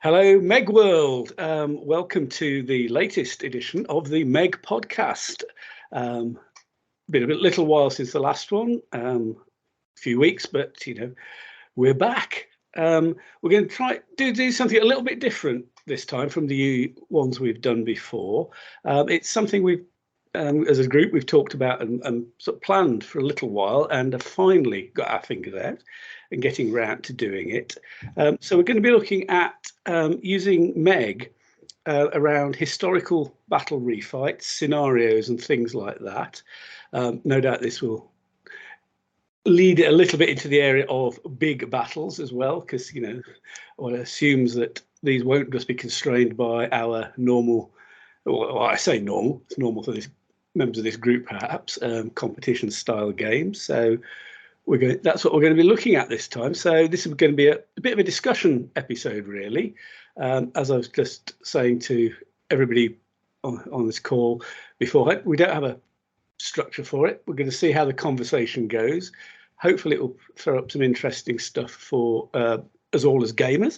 Hello, MEG World. Welcome to the latest edition of the MEG Podcast. Been a little while since the last one, a few weeks, but we're back. We're going to try do something a little bit different this time from the ones we've done before. It's something we've, as a group, we've talked about and sort of planned for a little while, and have finally got our fingers out and getting round to doing it. So we're going to be looking at using MEG around historical battle refights, scenarios and things like that. No doubt this will lead it a little bit into the area of big battles as well, because one assumes that these won't just be constrained by our normal, well, I say normal, it's normal for this members of this group perhaps, competition style games. So that's what we're going to be looking at this time. So this is going to be a bit of a discussion episode, really. As I was just saying to everybody on this call before, we don't have a structure for it. We're going to see how the conversation goes. Hopefully it will throw up some interesting stuff for us all as gamers.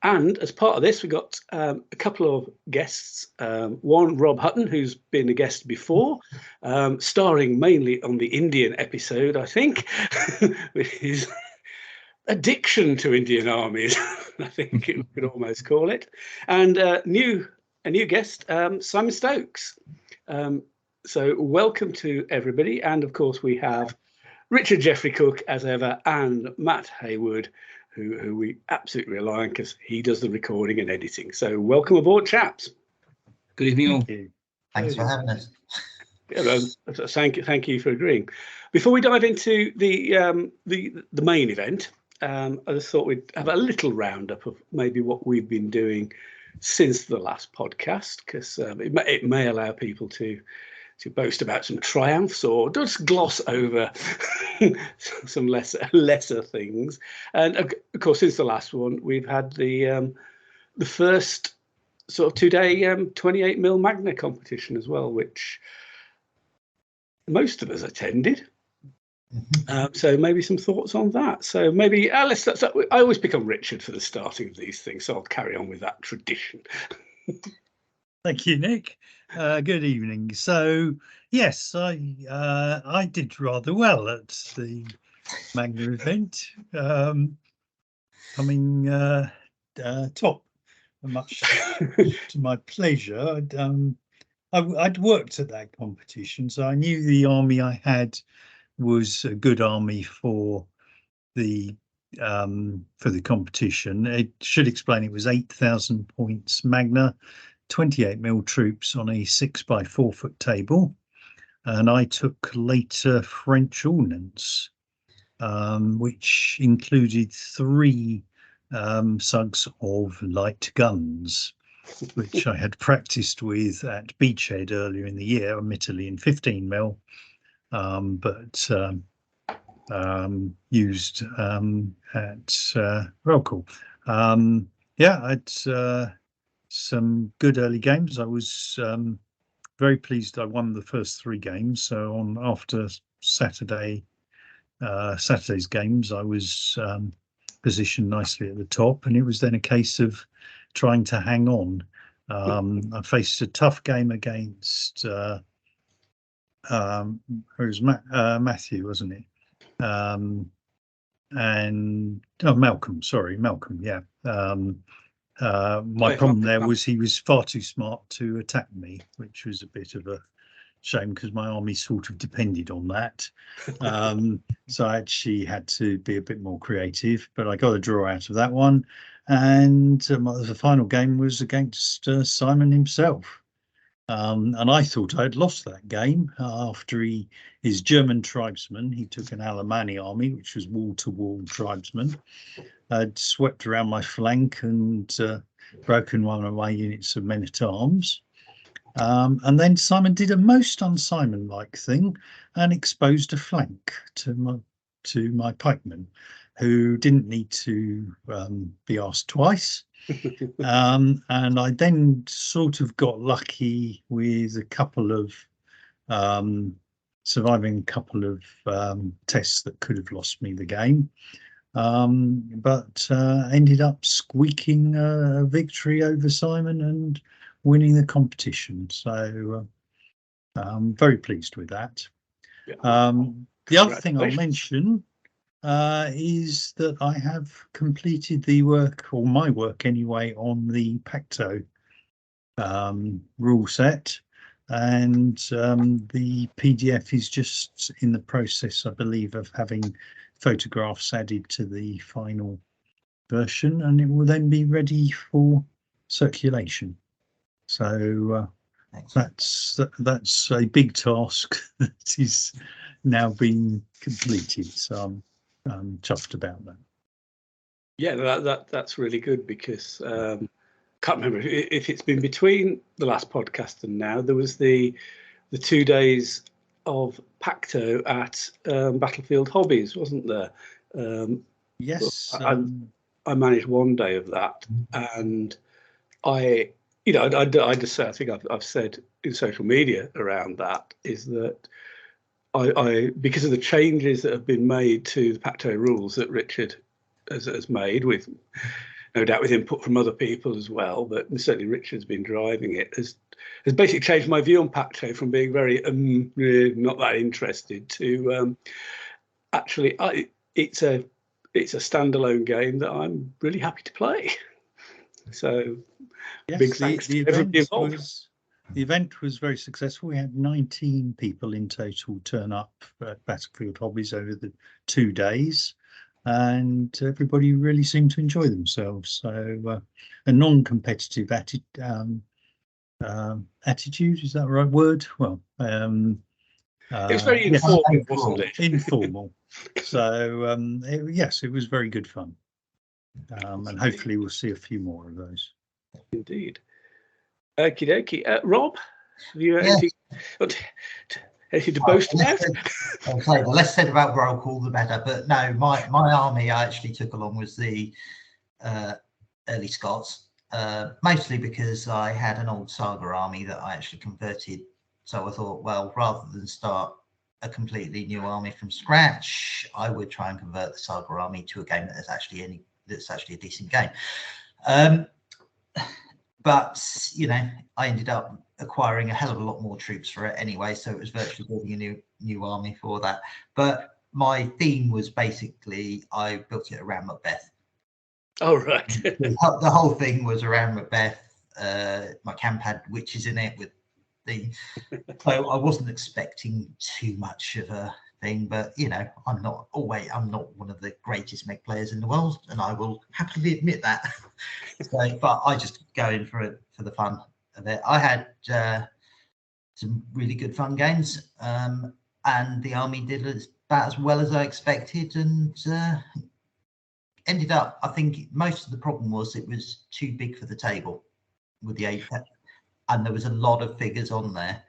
And as part of this, we've got a couple of guests. One, Rob Hutton, who's been a guest before, starring mainly on the Indian episode, I think, with his addiction to Indian armies, I think we could almost call it. And a new guest, Simon Stokes. So welcome to everybody. And of course, we have Richard Jeffrey Cook, as ever, and Matt Haywood, who we absolutely rely on because he does the recording and editing. So welcome aboard, chaps. Good evening all. Thanks for having us. Yeah, thank you for agreeing. Before we dive into the main event, I just thought we'd have a little roundup of maybe what we've been doing since the last podcast, because it may allow people to boast about some triumphs or just gloss over some lesser things. And of course, since the last one, we've had the first sort of 2-day 28mm Magna competition as well, which most of us attended. So maybe some thoughts on that. So maybe I always pick on Richard for the starting of these things, so I'll carry on with that tradition. Thank you, Nick. Good evening. So yes, I did rather well at the Magna event, coming top, much to my pleasure. I'd worked at that competition, so I knew the army I had was a good army for the competition. It should explain it was 8,000 points Magna, 28mm troops on a 6x4 foot table, and I took later French ordnance, which included 3 sugs of light guns, which I had practiced with at Beachhead earlier in the year, admittedly in 15mm, but used at Rockall. I'd some good early games. I was very pleased I won the first 3 games. So after Saturday's games, I was positioned nicely at the top, and it was then a case of trying to hang on. I faced a tough game against it was Matthew, wasn't it? And Malcolm, yeah. My problem there was he was far too smart to attack me, which was a bit of a shame because my army sort of depended on that. So I actually had to be a bit more creative, but I got a draw out of that one. And the final game was against Simon himself. And I thought I'd lost that game after his German tribesmen, he took an Alemanni army, which was wall-to-wall tribesmen, had swept around my flank and broken one of my units of men-at-arms. And then Simon did a most un-Simon-like thing and exposed a flank to my pikemen, who didn't need to be asked twice. And I then sort of got lucky with a couple of surviving a couple of tests that could have lost me the game. but ended up squeaking a victory over Simon and winning the competition. So I'm very pleased with that. Yeah. The other thing I'll mention is that I have completed the work, or my work anyway, on the Pacto rule set, and the PDF is just in the process, I believe, of having photographs added to the final version, and it will then be ready for circulation. So that's a big task that is now being completed. So I'm chuffed about that. Yeah, that's really good, because can't remember if it's been between the last podcast and now. There was the 2 days of Pacto at Battlefield Hobbies, wasn't there? Yes, I managed 1 day of that, and I just say, I think I've said in social media around that, is that I because of the changes that have been made to the Pacto rules that Richard has made, with no doubt with input from other people as well, but certainly Richard's been driving it, has basically changed my view on Pacto from being very not that interested to actually it's a standalone game that I'm really happy to play. So yes, big thanks to everybody involved. The event was very successful. We had 19 people in total turn up at Battlefield Hobbies over the 2 days, and everybody really seemed to enjoy themselves. So a non-competitive attitude, is that the right word? Well, it was very informal, wasn't it? Informal. So yes, it was very good fun, and hopefully we'll see a few more of those. Indeed. Okie dokie. Rob, have you anything to boast about? Okay, the less said about roll call, the better. But no, my army I actually took along was the early Scots, mostly because I had an old Saga army that I actually converted. So I thought, well, rather than start a completely new army from scratch, I would try and convert the Saga army to a game that's actually a decent game. But I ended up acquiring a hell of a lot more troops for it anyway, so it was virtually building a new army for that. But my theme was basically, I built it around Macbeth. Oh, right. The whole thing was around Macbeth. My camp had witches in it with so I wasn't expecting too much of a thing, but I'm not one of the greatest MeG players in the world, and I will happily admit that. But I just go in for the fun of it. I had some really good fun games, and the army did about as well as I expected, and ended up, I think most of the problem was it was too big for the table with the 8, and there was a lot of figures on there,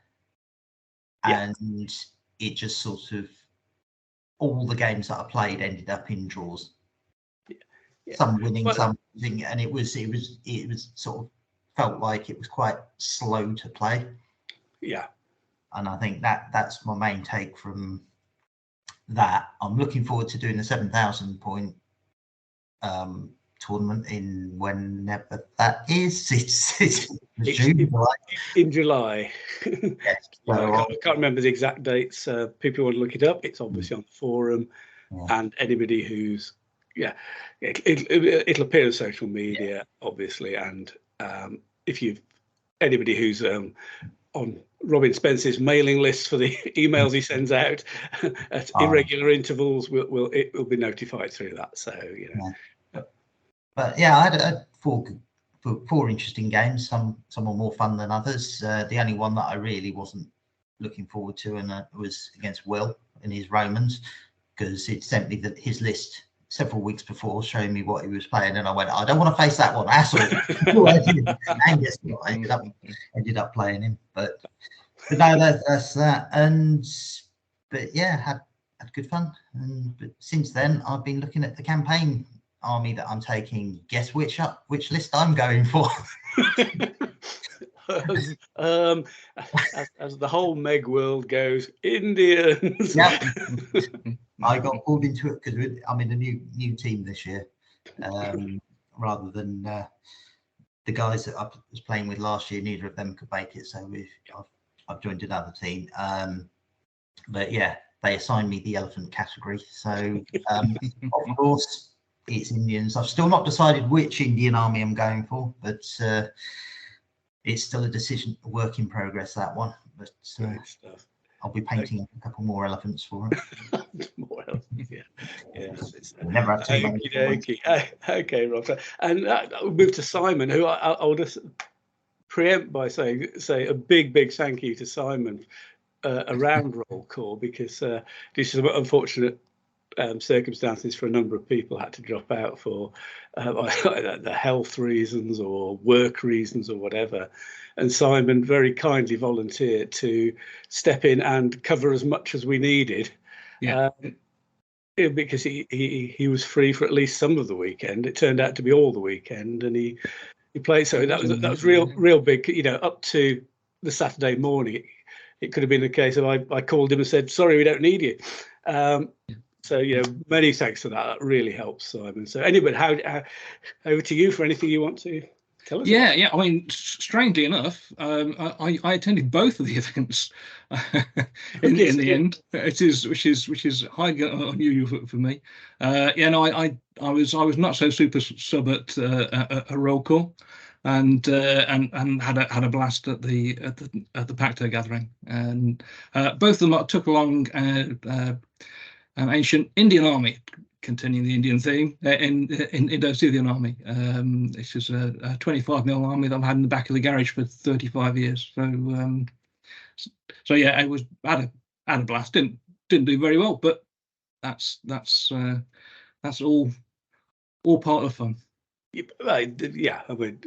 and it just sort of, all the games that I played ended up in draws. Some winning, some losing, and it was sort of felt like it was quite slow to play. Yeah, and I think that's my main take from that. I'm looking forward to doing the 7,000 point tournament in whenever that is. It's June, in July. Yes. I can't remember the exact dates. People want to look it up. It's obviously on the forum, and anybody who's it'll appear on social media, obviously, and if anybody who's on Robin Spence's mailing list for the emails he sends out at irregular intervals, it will be notified through that. So But I had four interesting games. Some were more fun than others. The only one that I really wasn't looking forward to, and was against Will in his Romans, because he'd sent me his list several weeks before, showing me what he was playing, and I went, I don't want to face that one. Hassle. And guess what? I ended up playing him. But no, that's that. But had good fun. But since then, I've been looking at the campaign army that I'm taking. Guess which list I'm going for? as the whole Meg world goes, Indians. Yeah, I got pulled into it because I'm in a new team this year, rather than the guys that I was playing with last year. Neither of them could make it, so I've joined another team. But yeah, they assigned me the elephant category. So of course it's Indians. I've still not decided which Indian army I'm going for, but it's still a work in progress, that one. But I'll be painting a couple more elephants for it. More elephants, yeah. Never had too many. Okay, Rob. And we'll move to Simon, who I'll just preempt by saying a big thank you to Simon around roll call, because due to some unfortunate circumstances for a number of people had to drop out for the health reasons or work reasons or whatever, and Simon very kindly volunteered to step in and cover as much as we needed, because he was free for at least some of the weekend. It turned out to be all the weekend, and he played. So that was real big, up to the Saturday morning. It could have been a case of I called him and said, sorry, we don't need you. So, many thanks for that. That really helps, Simon. So anyway, how over to you for anything you want to tell us. Yeah. I mean, strangely enough, I attended both of the events in the end. It is, which is highly unusual for me. I was not so super sub at a roll call. And had a blast at the Pacto gathering, and both of them took along an ancient Indian army, continuing the Indian theme in Indo-Scythian army. This is a 25mm army that I've had in the back of the garage for 35 years. So yeah, it was had a blast. Didn't do very well, but that's all part of fun. Yeah, I mean,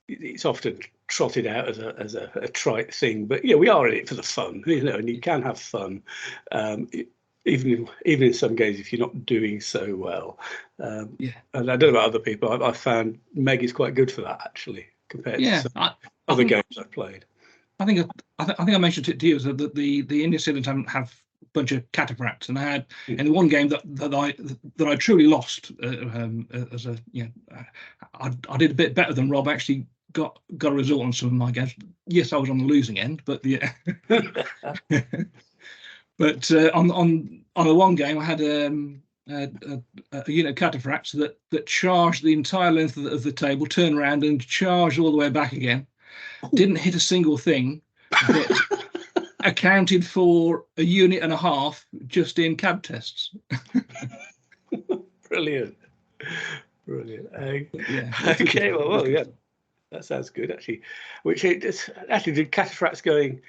it's often trotted out as a trite thing, but we are in it for the fun, and you can have fun, even in some games if you're not doing so well. And I don't know about other people. I found Meg is quite good for that, actually, compared to other games I've played. I think I mentioned it to you that the Indian citizens have a bunch of cataphracts, and I had in the one game that I truly lost as a I did a bit better than Rob. Actually got a result on some of my games. Yes, I was on the losing end, but but on the one game I had a unit of cataphracts that charged the entire length of the table, turned around and charged all the way back again. Didn't hit a single thing, but accounted for a unit and a half just in cab tests. Brilliant. Okay, well, yeah, that sounds good, actually. Which did cataphracts going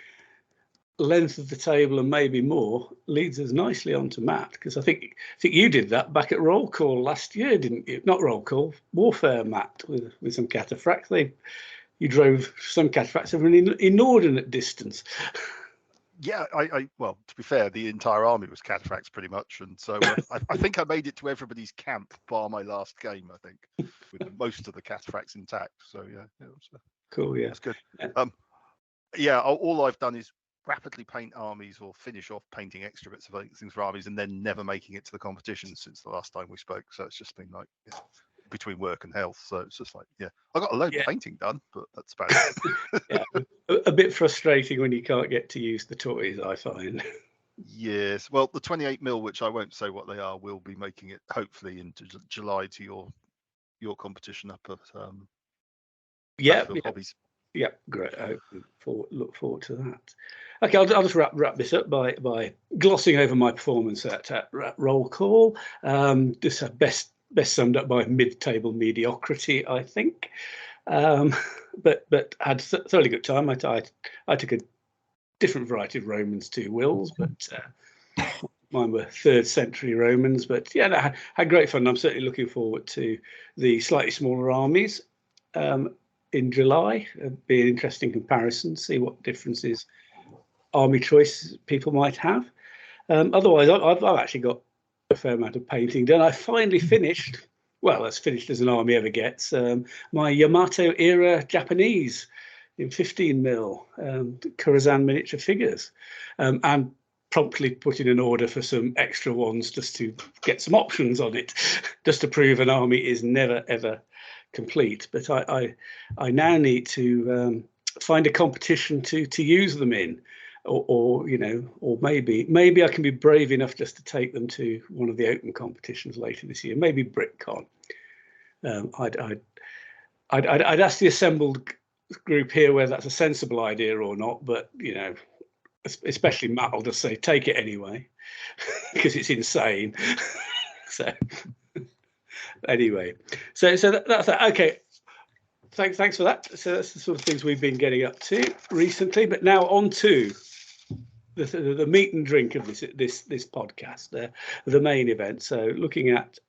length of the table and maybe more leads us nicely on to Matt, because I think you did that back at roll call last year, didn't you? Not roll call, warfare, Matt, with some cataphracts. You drove some cataphracts over an inordinate distance. Yeah, well, to be fair, the entire army was cataphracts pretty much, and so I think I made it to everybody's camp bar my last game, I think, with most of the cataphracts intact. So yeah, it was cool. Yeah, that's good. All I've done is rapidly paint armies or finish off painting extra bits of things for armies, and then never making it to the competition since the last time we spoke. So it's just been like between work and health, so it's just like I got a load of painting done, but that's about it. A bit frustrating when you can't get to use the toys, I find. Yes, well, the 28mm, which I won't say what they are, will be making it hopefully into July to your competition up at Hobbies. Yeah, great. I look forward to that. Okay, I'll just wrap this up by glossing over my performance at roll call. Just best summed up by mid-table mediocrity, I think. But had a thoroughly good time. I took a different variety of Romans to Will's, but mine were 3rd century Romans. But I had great fun. I'm certainly looking forward to the slightly smaller armies in July. It'd be an interesting comparison, see what differences army choice people might have. Otherwise, I've actually got a fair amount of painting done. I finally finished, well, as finished as an army ever gets, my Yamato era Japanese in 15mm Khorasan miniature figures, and promptly put in an order for some extra ones just to get some options on it, just to prove an army is never ever complete. But I now need to find a competition to use them in, or maybe I can be brave enough just to take them to one of the open competitions later this year, maybe BritCon. I'd ask the assembled group here whether that's a sensible idea or not, but especially Matt will just say take it anyway because it's insane. So anyway, so that's that. Okay, thanks for that. So that's the sort of things we've been getting up to recently. But now on to the meat and drink of this podcast, the main event. So looking at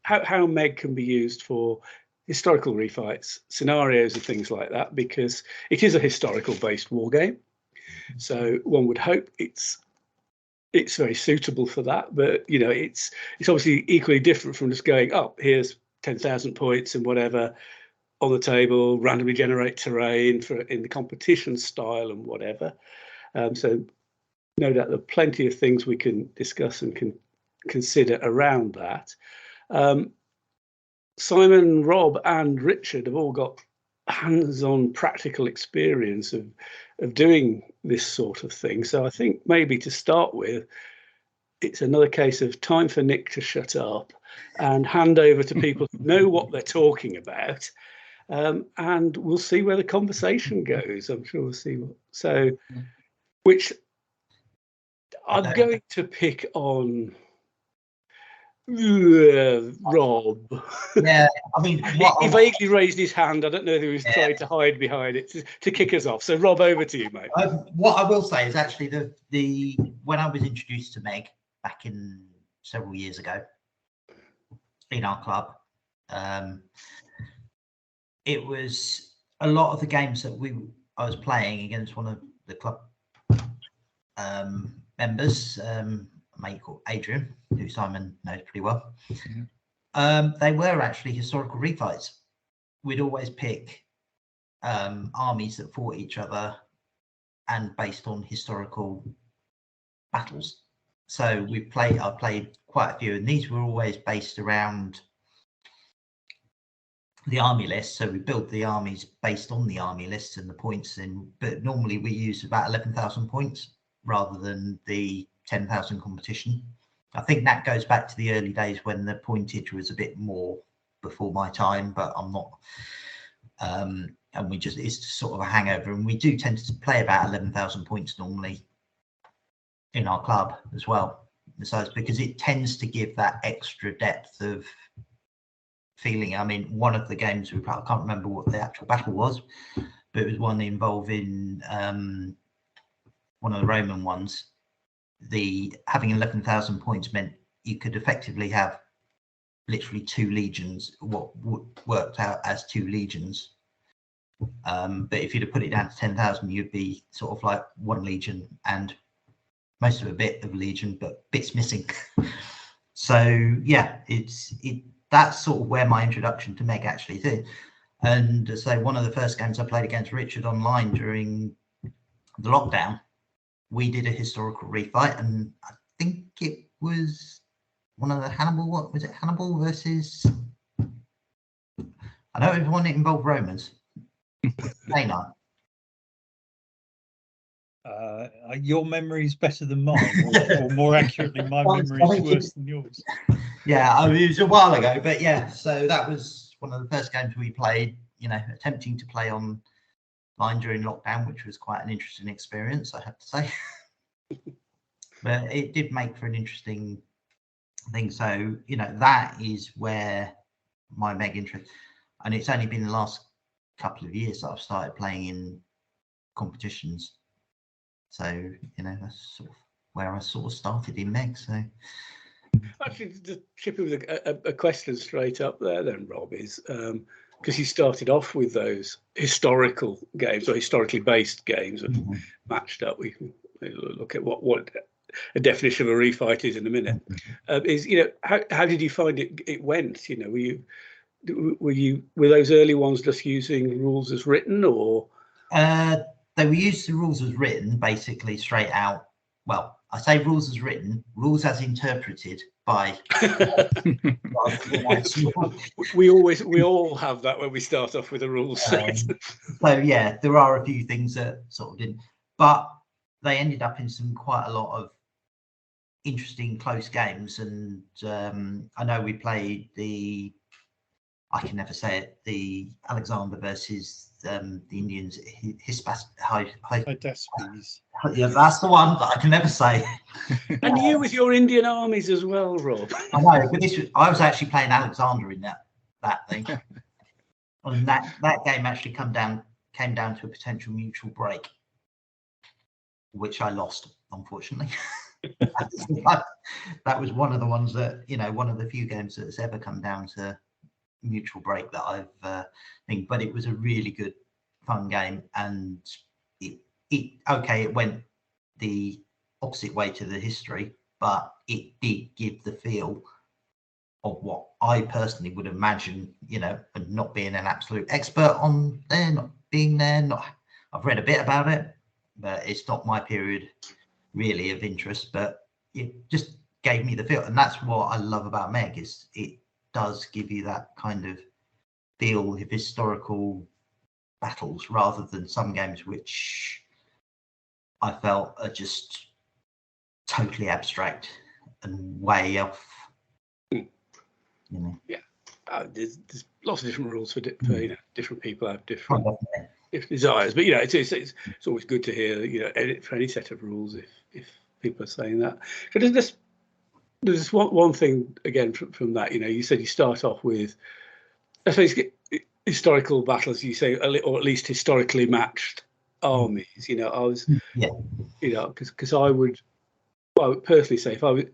how MEG can be used for historical refights, scenarios and things like that, because it is a historical based war game. So one would hope it's very suitable for that, but it's obviously equally different from just going, oh, here's 10,000 points and whatever on the table, randomly generate terrain in the competition style and whatever. So no doubt there are plenty of things we can discuss and can consider around that. Simon, Rob and Richard have all got hands-on practical experience of doing this sort of thing. So I think maybe to start with, it's another case of time for Nick to shut up and hand over to people who know what they're talking about. And we'll see where the conversation goes. I'm sure we'll see. Which I'm going to pick on Rob. Yeah, I mean, he vaguely raised his hand. I don't know if he was trying to hide behind it to kick us off. So, Rob, over to you, mate. What I will say is actually the when I was introduced to MEG back in several years ago in our club, it was a lot of the games that I was playing against one of the club members. Mate called Adrian, who Simon knows pretty well. They were actually historical refights. We'd always pick armies that fought each other and based on historical battles. So I played quite a few, and these were always based around the army list. So we built the armies based on the army list and the points but normally we use about 11,000 points rather than the 10,000 competition. I think that goes back to the early days when the pointage was a bit more before my time, but I'm not. And it's sort of a hangover, and we do tend to play about 11,000 points normally in our club as well. Besides, because it tends to give that extra depth of feeling. I mean, one of the games I can't remember what the actual battle was, but it was one involving one of the Roman ones. Having 11,000 points meant you could effectively have literally 2 legions, what worked out as 2 legions. But if you'd have put it down to 10,000, you'd be sort of like 1 legion and most of a bit of a legion, but bits missing. So yeah, that's sort of where my introduction to MEG actually is. And so one of the first games I played against Richard online during the lockdown, we did a historical refight, and I think it was one of the Hannibal. What was it? Hannibal versus? I know it was one that involved Romans. Canine. Your memory is better than mine, or more accurately, my memory is worse than yours. Yeah, I mean, it was a while ago, but yeah. So that was one of the first games we played. Attempting to play online during lockdown, which was quite an interesting experience, I have to say. But it did make for an interesting thing. So that is where my MEG interest, and it's only been the last couple of years that I've started playing in competitions. So that's sort of where I sort of started in MEG. So actually, just chipping with a question straight up there, then, Rob, is because you started off with those historical games or historically based games and matched up. We can look at what a definition of a refight is in a minute. Is how did you find it went? Were those early ones just using rules as written, or They were used the rules as written, basically straight out. Well, I say rules as written, rules as interpreted by. we all have that when we start off with a rules set. So yeah, there are a few things that sort of didn't, but they ended up in quite a lot of interesting close games. And I know we played I can never say it, the Alexander versus the Indians, Hydaspes. Yeah, that's the one that I can never say. And you with your Indian armies as well, Rob. I know, but I was actually playing Alexander in that thing. And that game actually came down to a potential mutual break, which I lost, unfortunately. That was one of the ones that, one of the few games that's ever come down to mutual break that I've think. But it was a really good, fun game, and it went the opposite way to the history, but it did give the feel of what I personally would imagine, and not being an absolute expert on there, not being there, I've read a bit about it, but it's not my period really of interest, but it just gave me the feel. And that's what I love about MeG, is it does give you that kind of feel of historical battles, rather than some games which I felt are just totally abstract and way off. Yeah, there's lots of different rules for different people have different desires. But it's always good to hear edit for any set of rules if people are saying that. But there's one thing again from that. You said you start off with, I suppose, historical battles. You say, or at least historically matched armies. I was because I would personally say, if I was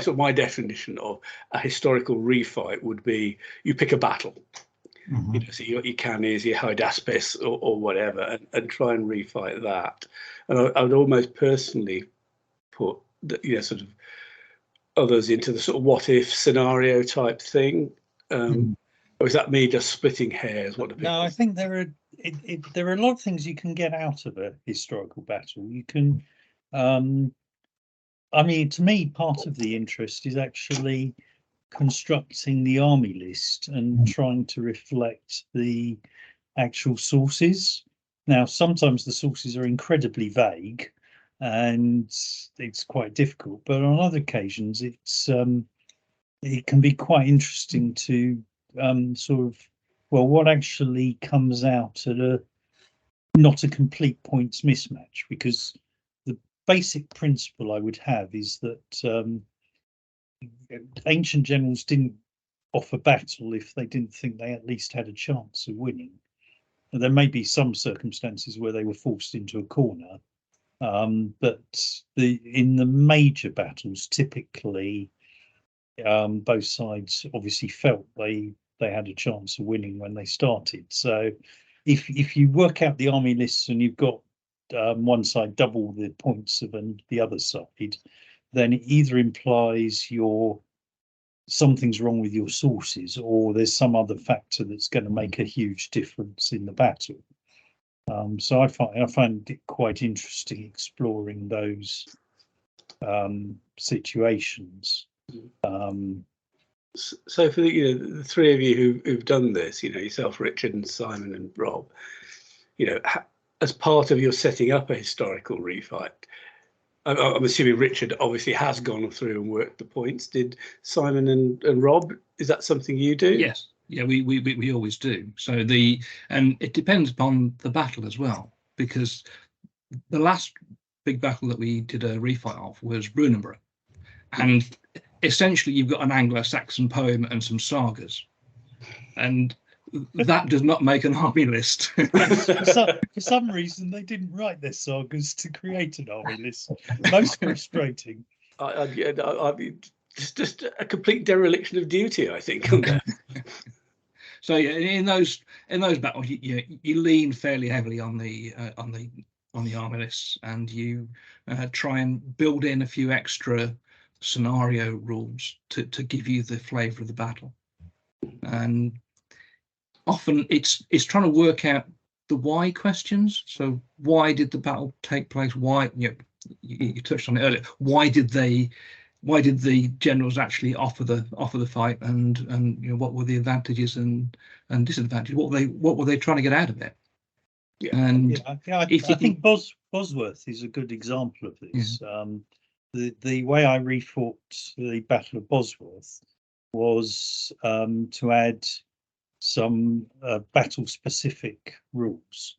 my definition of a historical refight would be you pick a battle, so you got your Canis, your Hydaspes, or whatever, and try and refight that. And I would almost personally put sort of others into the sort of what if scenario type thing. Or is that me just splitting hairs? No, I think there are a lot of things you can get out of a historical battle. You can. To me, part of the interest is actually constructing the army list and trying to reflect the actual sources. Now, sometimes the sources are incredibly vague and it's quite difficult, but on other occasions it can be quite interesting to what actually comes out at not a complete points mismatch, because the basic principle I would have is that ancient generals didn't offer battle if they didn't think they at least had a chance of winning. And there may be some circumstances where they were forced into a corner, but in the major battles, typically both sides obviously felt they had a chance of winning when they started. So if you work out the army lists and you've got one side double the points of the other side, then it either implies something's wrong with your sources, or there's some other factor that's going to make a huge difference in the battle. So I find it quite interesting exploring those situations. So for the three of you who've done this, yourself, Richard, and Simon, and Rob, as part of your setting up a historical refight, I'm assuming Richard obviously has gone through and worked the points. Did Simon and Rob? Is that something you do? Yes. Yeah, we always do. So and it depends upon the battle as well, because the last big battle that we did a refight of was Brunanburh, and essentially you've got an Anglo-Saxon poem and some sagas, and that does not make an army list. For some reason, they didn't write their sagas to create an army list. Most frustrating. Just a complete dereliction of duty, I think. On that. So yeah, in those battles, you lean fairly heavily on the army lists, and you try and build in a few extra scenario rules to give you the flavour of the battle. And often it's trying to work out why questions. So why did the battle take place? Why, you touched on it earlier. Why did the generals actually offer the fight, and what were the advantages and disadvantages? What were they trying to get out of it? Yeah. And I think Bosworth is a good example of this. The way I refought the Battle of Bosworth was to add some battle-specific rules.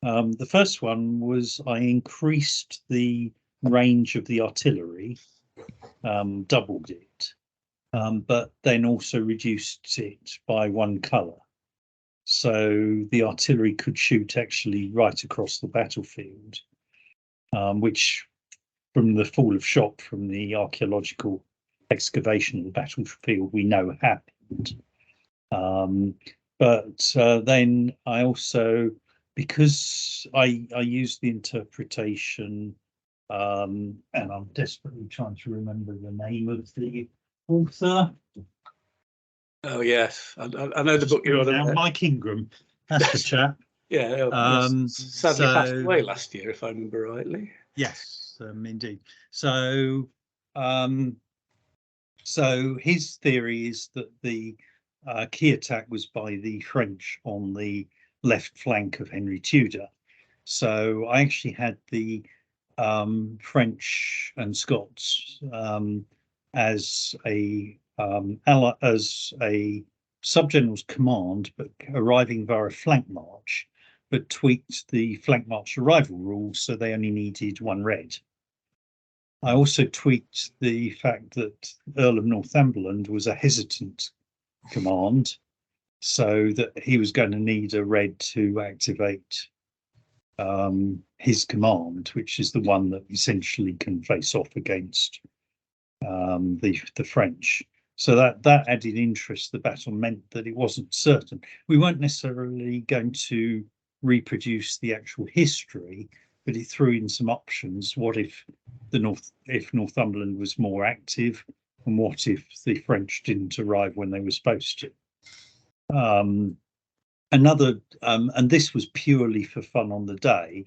The first one was I increased the range of the artillery, doubled it, but then also reduced it by one colour. So the artillery could shoot actually right across the battlefield, which from the fall of shot from the archaeological excavation of the battlefield we know happened. But then I also, because I used the interpretation, and I'm desperately trying to remember the name of the author. Oh yes, I know the book you're on about. Mike Ingram, that's the chap. Yeah, sadly passed away last year, if I remember rightly. Yes, indeed. So his theory is that the key attack was by the French on the left flank of Henry Tudor. So I actually had the French and Scots as a sub-general's command, but arriving via a flank march, but tweaked the flank march arrival rules so they only needed one red. I also tweaked the fact that Earl of Northumberland was a hesitant command, so that he was going to need a red to activate his command, which is the one that essentially can face off against the French. So that added interest. The battle meant that it wasn't certain. We weren't necessarily going to reproduce the actual history, but it threw in some options. What if Northumberland was more active, and what if the French didn't arrive when they were supposed to? And this was purely for fun on the day.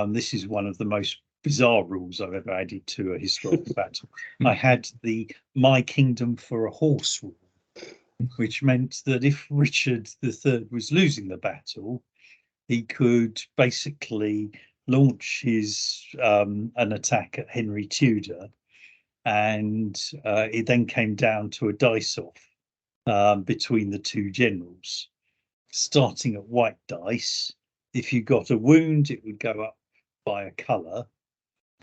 This is one of the most bizarre rules I've ever added to a historical battle. I had the "My Kingdom for a Horse" rule, which meant that if Richard III was losing the battle, he could basically launch his an attack at Henry Tudor, and it then came down to a dice-off between the two generals, starting at white dice. If you got a wound, it would go up by a colour.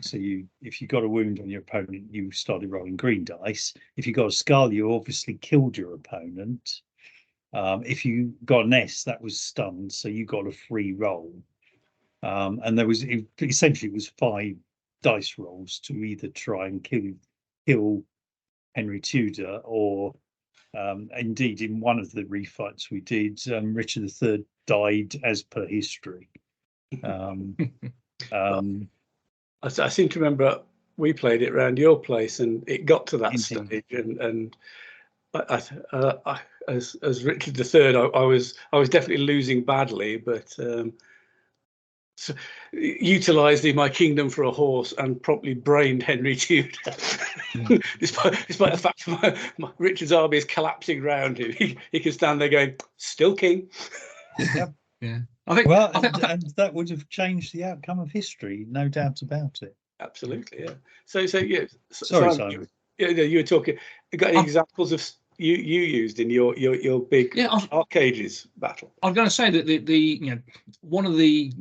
So if you got a wound on your opponent, you started rolling green dice. If you got a skull, you obviously killed your opponent. If you got an S, that was stunned, so you got a free roll. And essentially it was 5 dice rolls to either try and kill Henry Tudor, or indeed in one of the refights we did, Richard III died as per history. I seem to remember we played it around your place, and it got to that stage, and as Richard III, I was definitely losing badly, but utilised My Kingdom for a Horse and promptly brained Henry Tudor. despite the fact that Richard's army is collapsing around him, he can stand there going, "Still king." Yep. Yeah. And that would have changed the outcome of history, no doubt about it. Absolutely, yeah. So yeah. Sorry, Simon. You were talking. You got any examples of you used in your big Arcages battle? I was going to say that the one of the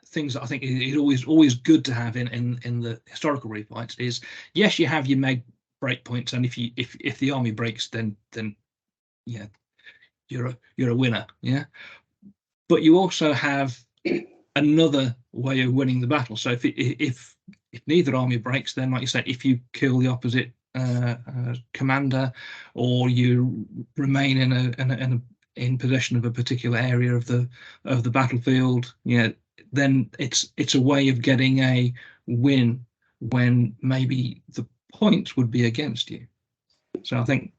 things that I think is always good to have in the historical refights is, yes, you have your MeG breakpoints, and if the army breaks, then yeah, you're a winner, yeah. But you also have another way of winning the battle. So if neither army breaks, then, like you said, if you kill the opposite commander, or you remain in possession of a particular area of the battlefield, then it's a way of getting a win when maybe the points would be against you. So I think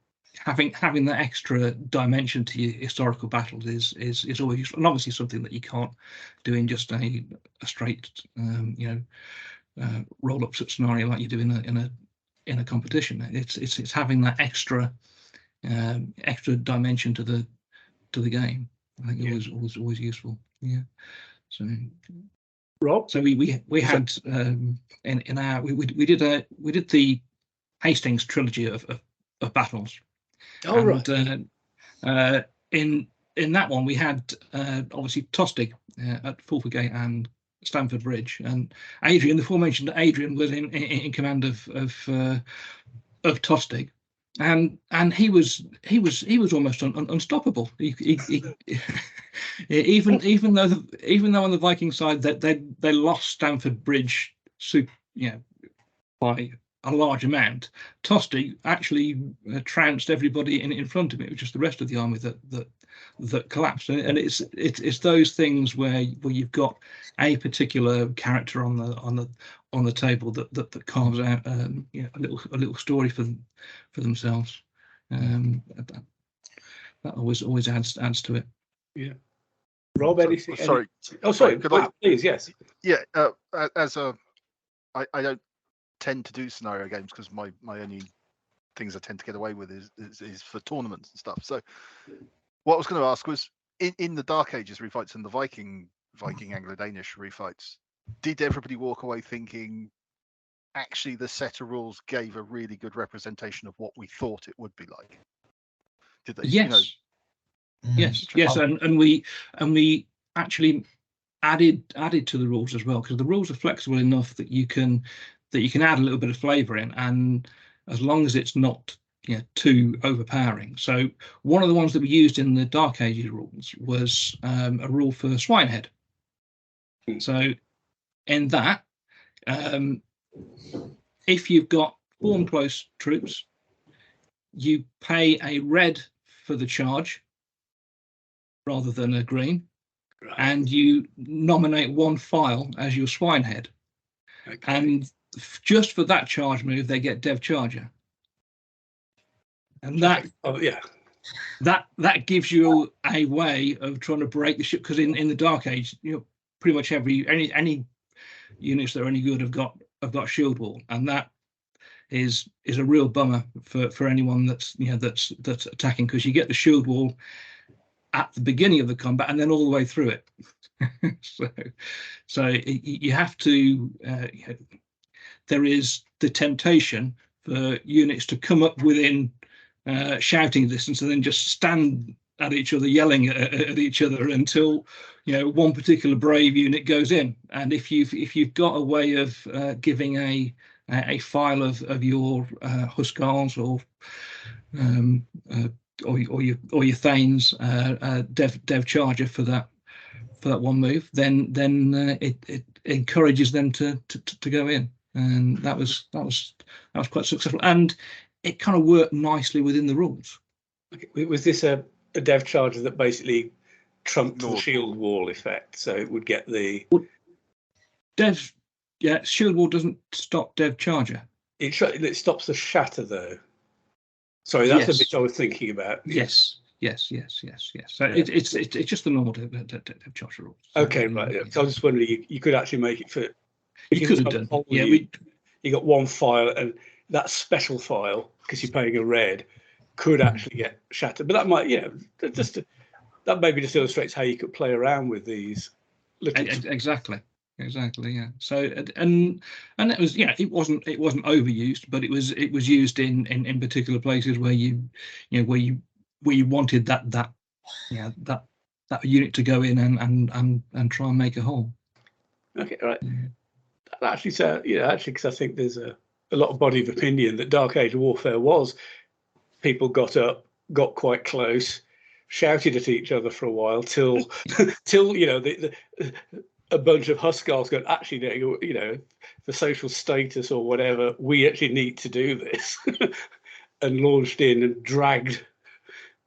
having that extra dimension to your historical battles is always useful, and obviously something that you can't do in just a straight roll up scenario like you do in a competition. It's having that extra dimension to the game. I think always useful. Yeah. So Rob, so we had in our we did the Hastings trilogy of battles. oh and, right. In that one we had obviously Tostig at Fulford Gate and Stamford Bridge, and Adrian, the aforementioned Adrian, was in command of Tostig, and he was almost unstoppable. Even though on the Viking side that they lost Stamford Bridge by a large amount, Tostig actually trounced everybody in front of him. It was just the rest of the army that collapsed, and it's those things where you've got a particular character on the table that carves out a little story for themselves. That always adds to it. Yeah. Rob, anything? Sorry. Oh, sorry. Please, yes. Yeah. I don't tend to do scenario games because my only things I tend to get away with is for tournaments and stuff. So what I was going to ask was, in the Dark Ages refights and the Viking Anglo-Danish refights, did everybody walk away thinking actually the set of rules gave a really good representation of what we thought it would be like? Did they? Yes. Yes, and we actually added to the rules as well, because the rules are flexible enough that you can add a little bit of flavour in, and as long as it's not too overpowering. So one of the ones that we used in the Dark Ages rules was a rule for Swinehead. So in that, if you've got form close troops, you pay a red for the charge rather than a green, right, and you nominate one file as your Swinehead. Okay. And just for that charge move, they get Dev Charger. And that that gives you a way of trying to break the ship, because in the Dark Age, pretty much any units that are any good have got shield wall, and that is a real bummer for anyone that's attacking, because you get the shield wall at the beginning of the combat and then all the way through it. so you have to there is the temptation for units to come up within shouting distance and then just stand at each other yelling at each other until one particular brave unit goes in. And if you've got a way of giving a file of your Huskars or your Thanes Dev Charger for that one move, then it encourages them to go in, and that was quite successful, and it kind of worked nicely within the rules. Okay. Was this a Dev Charger that basically trumped the shield wall effect, so it would get the Dev? Yeah, shield wall doesn't stop Dev Charger. It stops the shatter though. Sorry, that's the bit I was thinking about. Yes. So it's just the normal Dev Charger rules. Okay, right. Yeah. So I was just wondering, you could actually make it for. You could have done. Yeah, you got one file, and that special file, because you're paying a red, could actually get shattered. But that might, that maybe just illustrates how you could play around with these. Exactly. Yeah. So and it was it wasn't overused, but it was used in particular places where where you wanted that unit to go in and try and make a hole. Okay, right. That actually sounds, because I think there's a lot of body of opinion that Dark Age warfare was people got up, got quite close, shouted at each other for a while till a bunch of Huskars going, actually, for social status or whatever, we actually need to do this, and launched in and dragged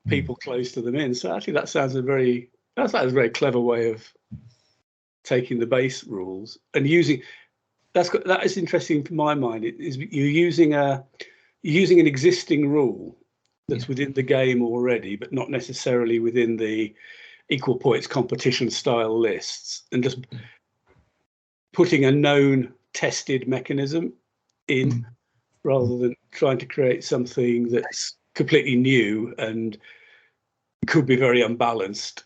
people close to them in. So actually, that sounds a very clever way of taking the base rules and using. That is interesting to my mind. You're using an existing rule that's within the game already, but not necessarily within the equal points competition style lists, and just putting a known tested mechanism in rather than trying to create something that's completely new and could be very unbalanced,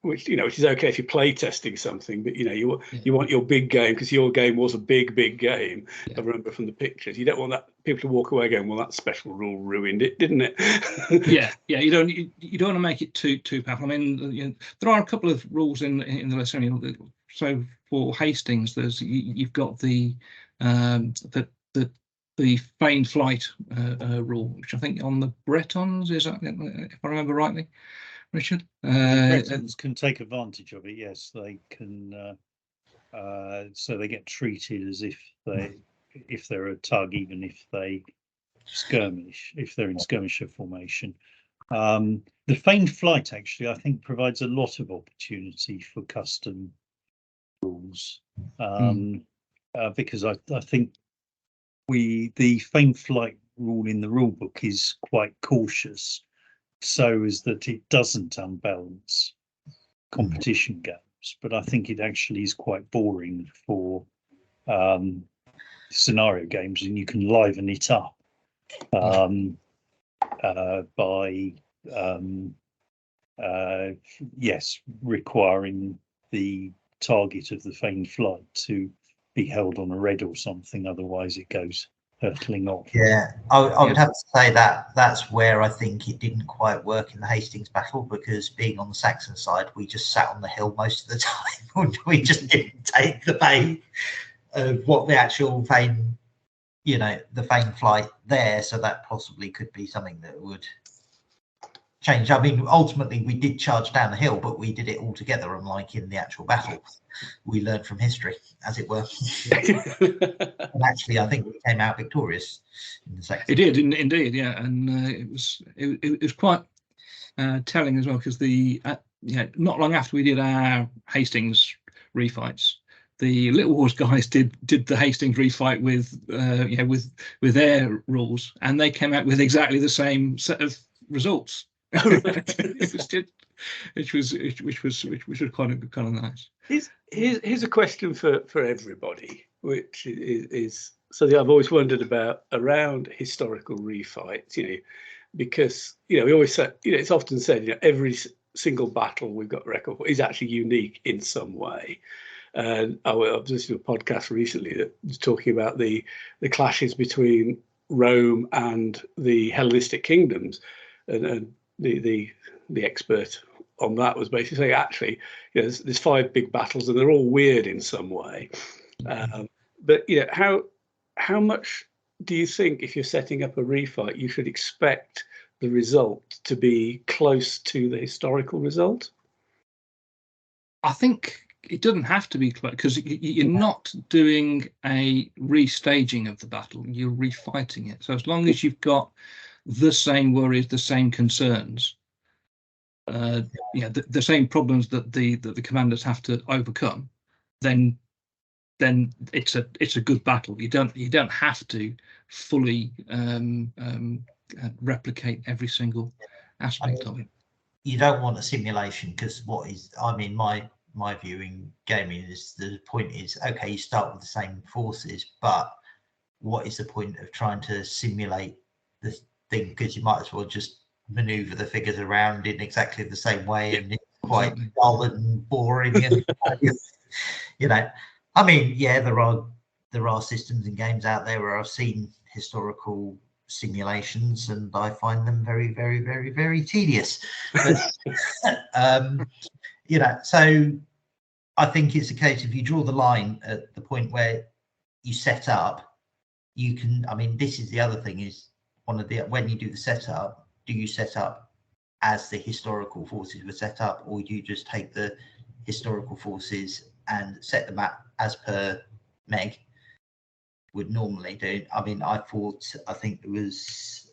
which is okay if you're play testing something, but you want your big game, because your game was a big game. I remember from the pictures, you don't want that people to walk away going, well, that special rule ruined it, didn't it? You don't want to make it too powerful. I mean, there are a couple of rules in the list. So for Hastings, you've got the feigned flight rule, which I think on the Bretons, is that, if I remember rightly, Richard? Bretons can take advantage of it. Yes, they can. So they get treated as if they're a tug, even if they skirmish, if they're in skirmisher formation. The feigned flight actually, I think, provides a lot of opportunity for custom rules, because I think the feigned flight rule in the rule book is quite cautious, so as that it doesn't unbalance competition games. But I think it actually is quite boring for scenario games, and you can liven it up by requiring the target of the feigned flight to be held on a red or something, otherwise it goes hurtling off. I would have to say that's where I think it didn't quite work in the Hastings battle, because being on the Saxon side, we just sat on the hill most of the time. We just didn't take the bait of what the actual feigned flight there, so that possibly could be something that would change. I mean, ultimately we did charge down the hill, but we did it all together, unlike in the actual battle. We learned from history, as it were. And actually, I think we came out victorious in the second. It did indeed, yeah, and it was quite telling as well, because not long after we did our Hastings refights, the Little Wars guys did the Hastings refight with their rules, and they came out with exactly the same set of results. which was kind of nice. Here's a question for everybody, which is something I've always wondered about around historical refights. Because we always say, it's often said, every single battle we've got record for is actually unique in some way. And I was listening to a podcast recently that was talking about the clashes between Rome and the Hellenistic kingdoms, and the expert on that was basically saying, actually, there's 5 big battles and they're all weird in some way. But how much do you think, if you're setting up a refight, you should expect the result to be close to the historical result? I think it doesn't have to be close, because you're not doing a restaging of the battle, you're refighting it. So as long as you've got the same worries, the same concerns, the same problems that the commanders have to overcome, then it's a good battle. You don't have to fully replicate every single aspect of it. You don't want a simulation, because my view in gaming is the point is, okay, you start with the same forces, but what is the point of trying to simulate the thing? Because you might as well just maneuver the figures around in exactly the same way, and it's quite dull and boring. And I mean, there are systems and games out there where I've seen historical simulations, and I find them very, very, very, very tedious. But, so I think it's a case, if you draw the line at the point where you set up, you can. I mean, this is the other thing, is when you do the setup, do you set up as the historical forces were set up, or do you just take the historical forces and set them up as per MeG would normally do? I mean, I think it was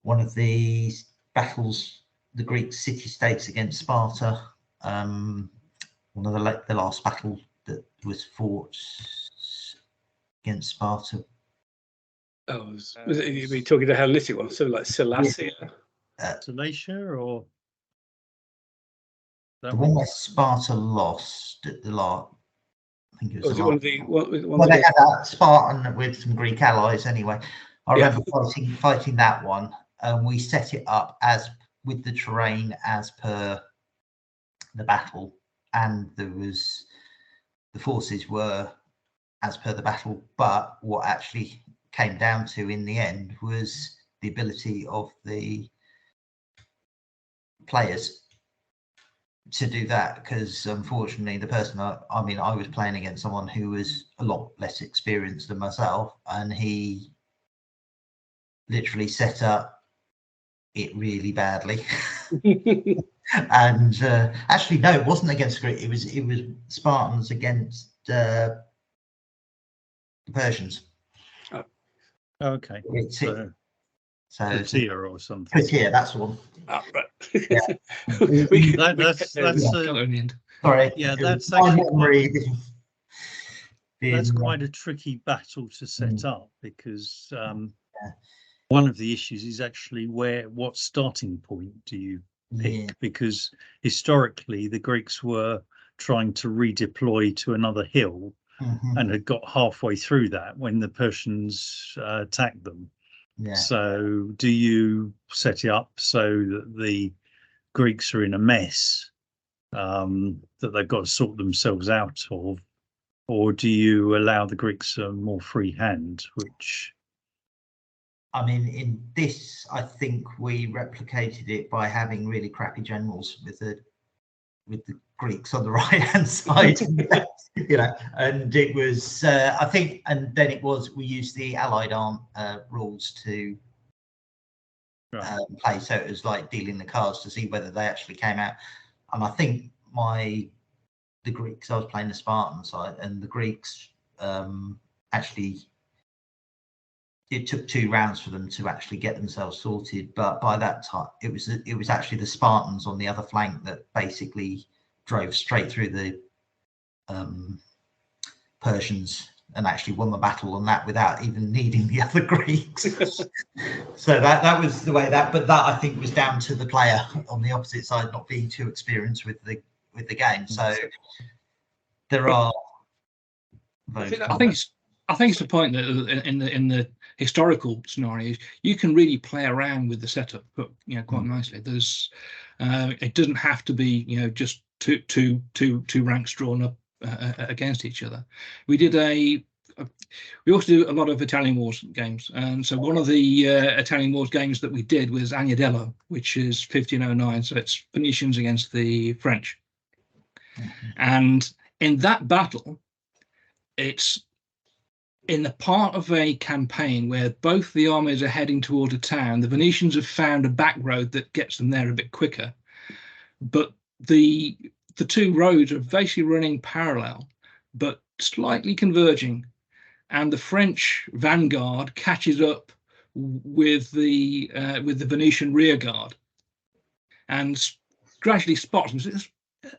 one of the battles, the Greek city-states against Sparta, one of the last battle that was fought against Sparta Oh, was it, you were talking to Hellenistic one, so like Silesia? Silesia, or the one where Sparta lost at the lot. I think it was, was it one of the well, they had a Spartan with some Greek allies anyway. I remember fighting that one, and we set it up as with the terrain as per the battle, and there was the forces were as per the battle, but what actually came down to in the end was the ability of the players to do that, because unfortunately the person I was playing against someone who was a lot less experienced than myself, and he literally set up it really badly. And actually no, it wasn't against Greek, it was Spartans against the Persians. okay, so Plataea or something. Plataea, that's the one. Oh, right. Yeah. Sorry. Yeah, that's quite a tricky battle to set up, because one of the issues is actually what starting point do you pick, because historically the Greeks were trying to redeploy to another hill and had got halfway through that when the Persians attacked them. So do you set it up so that the Greeks are in a mess that they've got to sort themselves out of, or do you allow the Greeks a more free hand? Which, I mean, in this, I think we replicated it by having really crappy generals with the Greeks on the right hand side, you know, and it was I think, and then it was we used the Allied rules to play, so it was like dealing the cards to see whether they actually came out. And I think the Greeks, I was playing the Spartan side, and the Greeks actually, it took 2 rounds for them to actually get themselves sorted, but by that time it was actually the Spartans on the other flank that basically drove straight through the Persians and actually won the battle on that without even needing the other Greeks. So that was the way but that I think was down to the player on the opposite side not being too experienced with the game. So there are I think it's the point that in the historical scenarios you can really play around with the setup, but quite nicely. There's it doesn't have to be just two ranks drawn up against each other. We also do a lot of Italian Wars games, and so one of the Italian Wars games that we did was Agnadello, which is 1509, so it's Venetians against the French. And in that battle, it's in the part of a campaign where both the armies are heading toward a town. The Venetians have found a back road that gets them there a bit quicker, but the 2 roads are basically running parallel but slightly converging, and the French vanguard catches up with the Venetian rear guard and gradually spots them.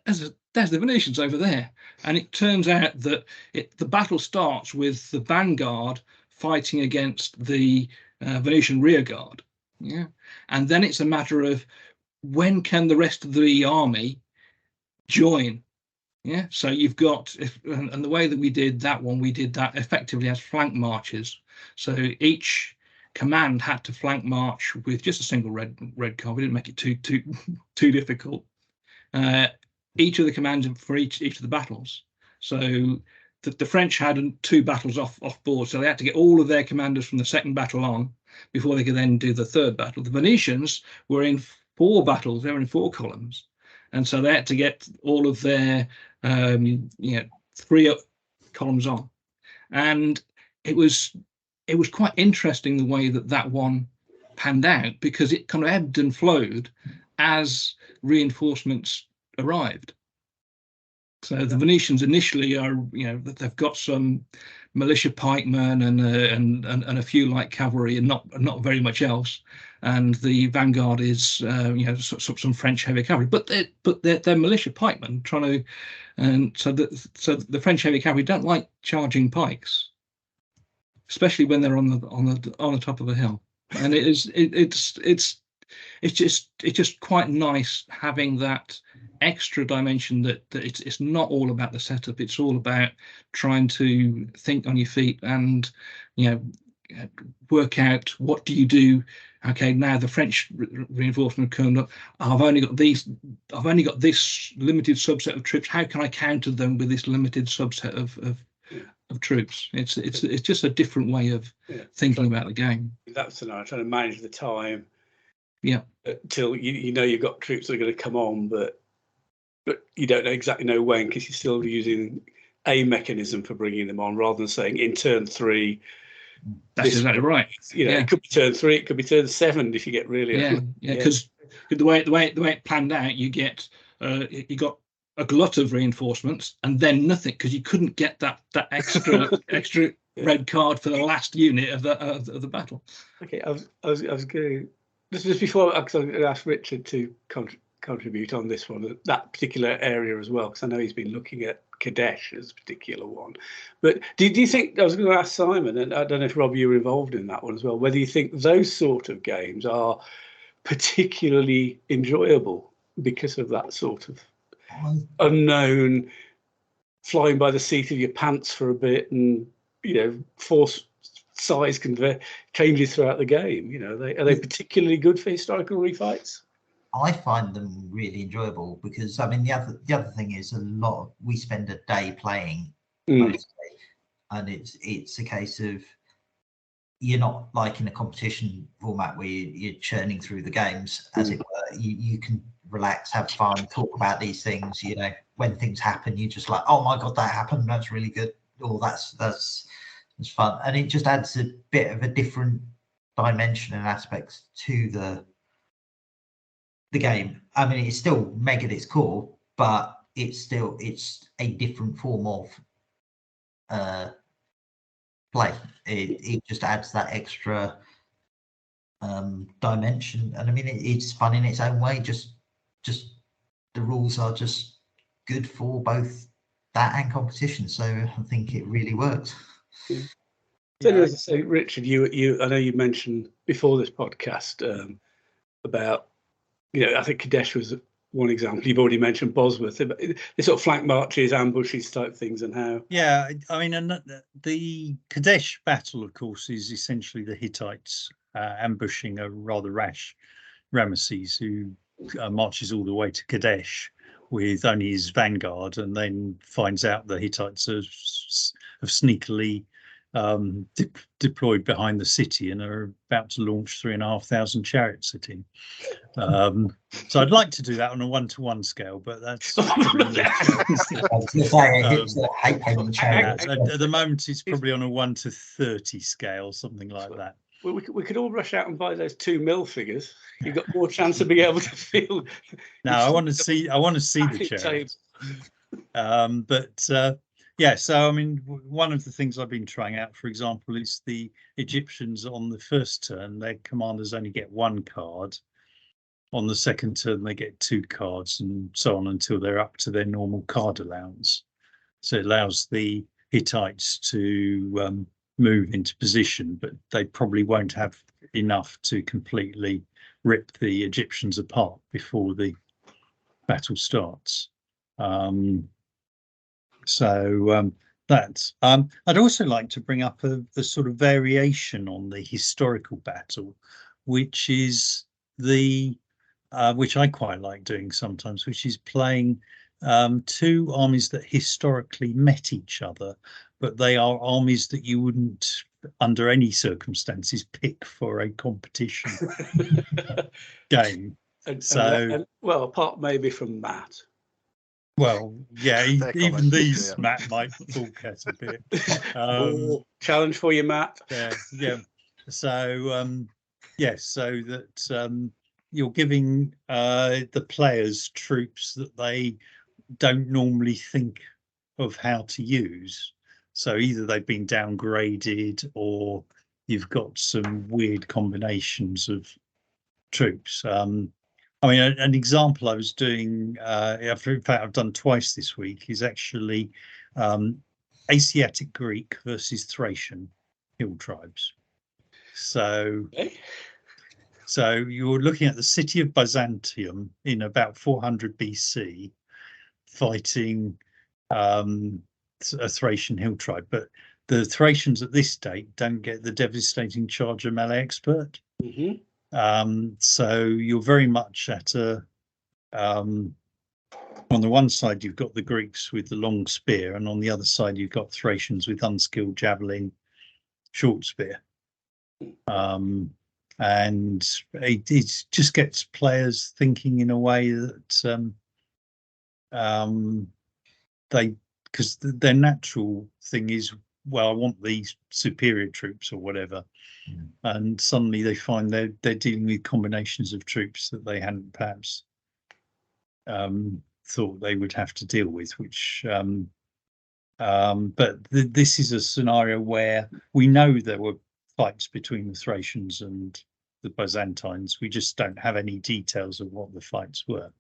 There's the Venetians over there, and it turns out that the battle starts with the vanguard fighting against the Venetian rear guard, and then it's a matter of when can the rest of the army join. So you've got, and the way that we did that effectively as flank marches. So each command had to flank march with just a single red card. We didn't make it too difficult. Each of the commands for each of the battles. So the French had 2 battles off board, so they had to get all of their commanders from the second battle on before they could then do the third battle. The Venetians were in 4 battles; they were in 4 columns, and so they had to get all of their 3 up columns on. And it was quite interesting the way that one panned out, because it kind of ebbed and flowed as reinforcements arrived. So the Venetians initially are, they've got some militia pikemen and a few light cavalry and not very much else. And the vanguard is, some French heavy cavalry, but they're militia pikemen trying to, and so the French heavy cavalry don't like charging pikes. especially when they're on the top of a hill. And it's just quite nice having that extra dimension that it's not all about the setup. It's all about trying to think on your feet and, you know, work out what do you do. Okay, now the French reinforcement have come up. I've only got this limited subset of troops. How can I counter them with this limited subset of troops? It's just a different way of thinking about the game. That's the trying to manage the time. Yeah. Till you know you've got troops that are going to come on, but you don't exactly know when, because you're still using a mechanism for bringing them on rather than saying in turn 3. That's exactly right. You know, it could be turn 3, it could be turn 7 if you get really because the way it planned out, you get you got a glut of reinforcements and then nothing, because you couldn't get that extra red card for the last unit of the battle. Okay, I was going just before, because I'm going to ask Richard to contribute on this one, that particular area as well, because I know he's been looking at Kadesh as a particular one. But do you think, I was going to ask Simon, and I don't know if Rob, you were involved in that one as well, whether you think those sort of games are particularly enjoyable because of that sort of unknown, flying by the seat of your pants for a bit, and, you know, force size changes throughout the game. You know, are they particularly good for historical refights? I find them really enjoyable because, I mean, the other thing is we spend a day playing mostly, and it's a case of, you're not like in a competition format where you're churning through the games, as it were. You can relax, have fun, talk about these things. You know, when things happen, you're just like, oh my god, that happened, that's really good, or that's fun, and it just adds a bit of a different dimension and aspects to the game. I mean, it's still Meg at its core, but it's a different form of play. It just adds that extra dimension, and I mean, it's fun in its own way. Just the rules are just good for both that and competition, so I think it really works. So, as I say, Richard, you I know you mentioned before this podcast about, you know, I think Kadesh was one example. You've already mentioned Bosworth, the sort of flank marches, ambushes type things, and how. Yeah, I mean, and the Kadesh battle, of course, is essentially the Hittites ambushing a rather rash Ramesses, who marches all the way to Kadesh with only his vanguard, and then finds out the Hittites have sneakily deployed behind the city and are about to launch 3,500 chariots at him. So I'd like to do that on a 1-to-1 scale, but that's at the moment it's probably on a 1-to-30 scale, something like that. Well, we could all rush out and buy those 2 mil figures. You've got more chance of being able to feel. No, I want to see the chariots. Yeah, so I mean, one of the things I've been trying out, for example, is the Egyptians on the first turn, their commanders only get 1 card. On the second turn, they get 2 cards, and so on until they're up to their normal card allowance. So it allows the Hittites to move into position, but they probably won't have enough to completely rip the Egyptians apart before the battle starts. I'd also like to bring up a sort of variation on the historical battle, which is which I quite like doing sometimes, which is playing 2 armies that historically met each other, but they are armies that you wouldn't, under any circumstances, pick for a competition game. Well, apart maybe from Matt. Well, yeah, even these Matt might balk at a bit. Challenge for you, Matt. Yeah. So so that you're giving the players troops that they don't normally think of how to use. So either they've been downgraded, or you've got some weird combinations of troops. I mean, an example I was doing, in fact, I've done twice this week, is actually Asiatic Greek versus Thracian. hill tribes. So, Okay. so you're looking at the city of Byzantium in about 400 BC, fighting a Thracian hill tribe, but the Thracians at this date don't get the devastating charge of melee expert. So you're very much at a on the one side you've got the Greeks with the long spear, and on the other side you've got Thracians with unskilled javelin, short spear. And it just gets players thinking in a way that because their natural thing is, well, I want these superior troops or whatever, and suddenly they find they're dealing with combinations of troops that they hadn't perhaps thought they would have to deal with, which but this is a scenario where we know there were fights between the Thracians and the Byzantines. We just don't have any details of what the fights were.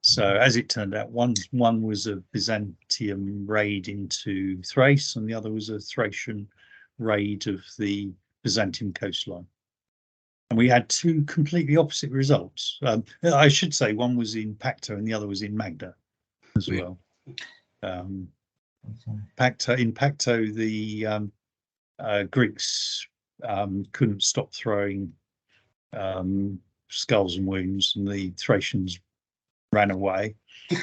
So as it turned out, one was a Byzantium raid into Thrace, and the other was a Thracian raid of the Byzantium coastline. And we had two completely opposite results. I should say one was in Pacto and the other was in Magna as well. In Pacto, the Greeks couldn't stop throwing skulls and wounds, and the Thracians ran away.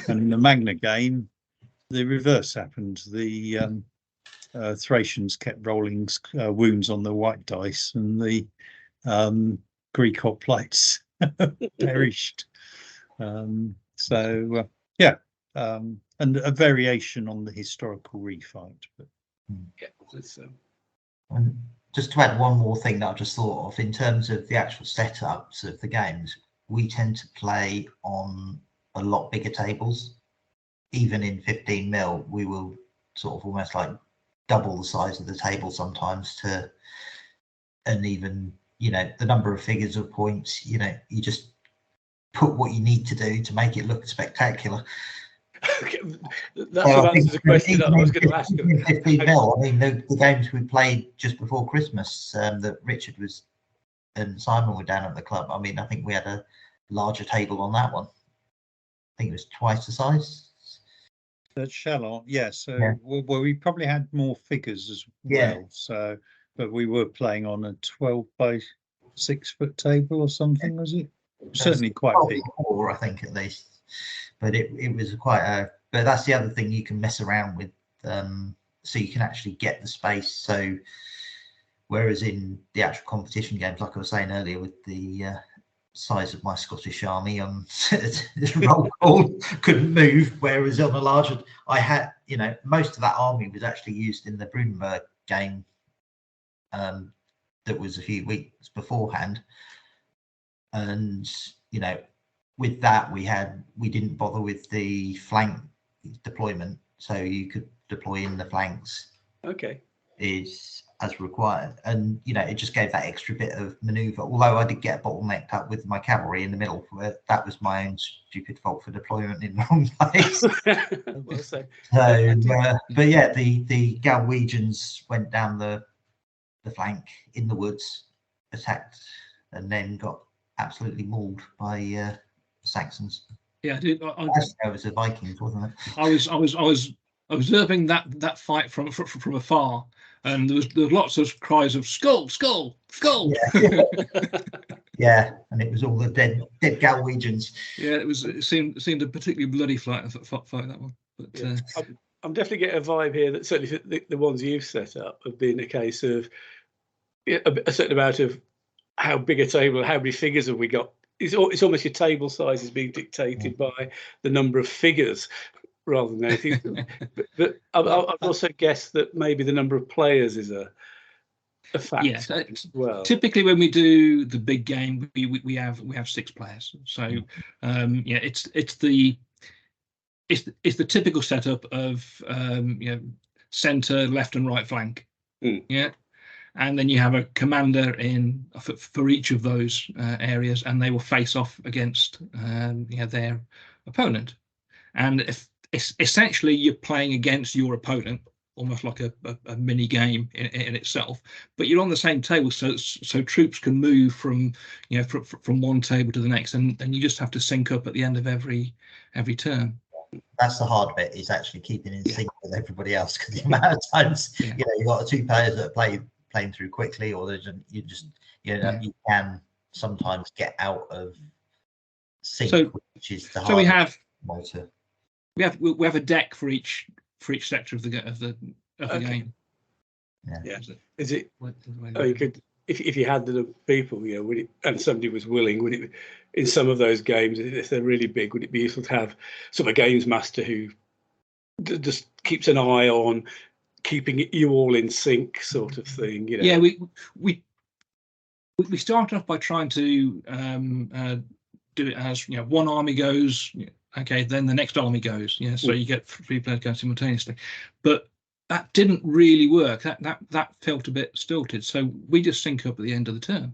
And in the Magna game, the reverse happened. The Thracians kept rolling wounds on the white dice, and the Greek hoplites perished. Yeah, and a variation on the historical refight. But and just to add one more thing that I just thought of, in terms of the actual setups of the games, we tend to play on a lot bigger tables. Even in 15 mil, we will sort of almost like double the size of the table sometimes and even, the number of figures or points, you just put what you need to do to make it look spectacular. Okay. That sort of answers the question that I was going to ask. 15 mil, I mean, the games we played just before Christmas that Richard and Simon were down at the club. I mean, I think we had a larger table on that one. I think it was twice the size. The Chalon, yeah. So yeah. Well, we probably had more figures as well. So, but we were playing on a 12 by 6 foot table or something, was it? Certainly quite big. 4, I think, at least. But it was quite a. But that's the other thing you can mess around with, so you can actually get the space. So, whereas in the actual competition games, like I was saying earlier, with the size of my Scottish army on roll call, couldn't move, whereas on a larger, I had, most of that army was actually used in the Brunberg game that was a few weeks beforehand, and with that we didn't bother with the flank deployment, so you could deploy in the flanks is as required, and it just gave that extra bit of maneuver. Although I did get bottlenecked up with my cavalry in the middle, that was my own stupid fault for deployment in the wrong place. But yeah, the Galwegians went down the flank in the woods, attacked, and then got absolutely mauled by Saxons. Yeah, dude, it was the Vikings, wasn't it? I was observing that fight from afar, and there was lots of cries of skull, skull, skull. Yeah, and it was all the dead Galwegians. Yeah, it seemed a particularly bloody fight, that one. But I'm definitely getting a vibe here that certainly the ones you've set up have been a case of a certain amount of how big a table, how many figures have we got. It's almost your table size is being dictated by the number of figures rather than anything. but I've also guessed that maybe the number of players is a fact. Yes, as well. Typically when we do the big game, we have 6 players. So it's the typical setup of center, left, and right flank. Yeah. And then you have a commander in for each of those areas, and they will face off against their opponent. And if essentially you're playing against your opponent, almost like a mini game in itself. But you're on the same table, so troops can move from from one table to the next, and you just have to sync up at the end of every turn. That's the hard bit, is actually keeping in sync with everybody else, because the amount of times you've got two players that are playing through quickly, or you can sometimes get out of sync, which is the hard. So we have motor. we have a deck for each sector of the game. Yeah. Is it? You could, if you had the people, would it, and somebody was willing, would it, in some of those games, if they're really big, would it be useful to have sort of a games master who just keeps an eye on keeping you all in sync, sort of thing? Yeah, we started off by trying to do it as one army goes, okay, then the next army goes, so you get 3 players going simultaneously, but that didn't really work. That felt a bit stilted, so we just sync up at the end of the turn.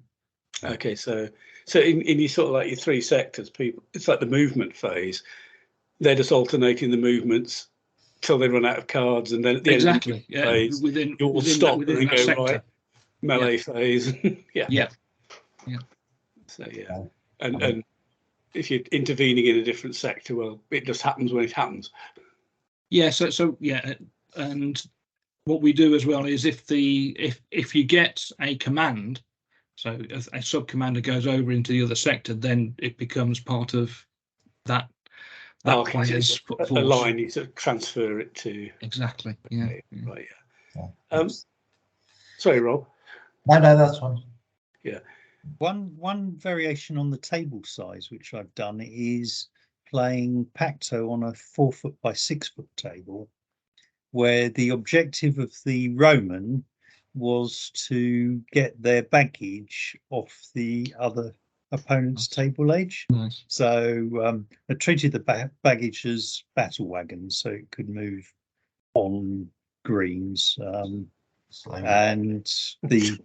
Okay, so in your sort of like your 3 sectors, people, it's like the movement phase. They're just alternating the movements till they run out of cards, and then at the end of the phase, you all stop and go right melee phase. Yeah. So and if you're intervening in a different sector, well, it just happens when it happens. Yeah. So and what we do as well is if you get a command, so a sub commander goes over into the other sector, then it becomes part of that player's force. A line, you sort of transfer it to. Exactly. Yeah. Okay, right. Yeah. Sorry, Rob. No, that's fine. Yeah. One variation on the table size which I've done is playing Pacto on a 4 foot by 6 foot table, where the objective of the Roman was to get their baggage off the other opponent's table edge. Nice. So I treated the baggage as battle wagons, so it could move on greens. And the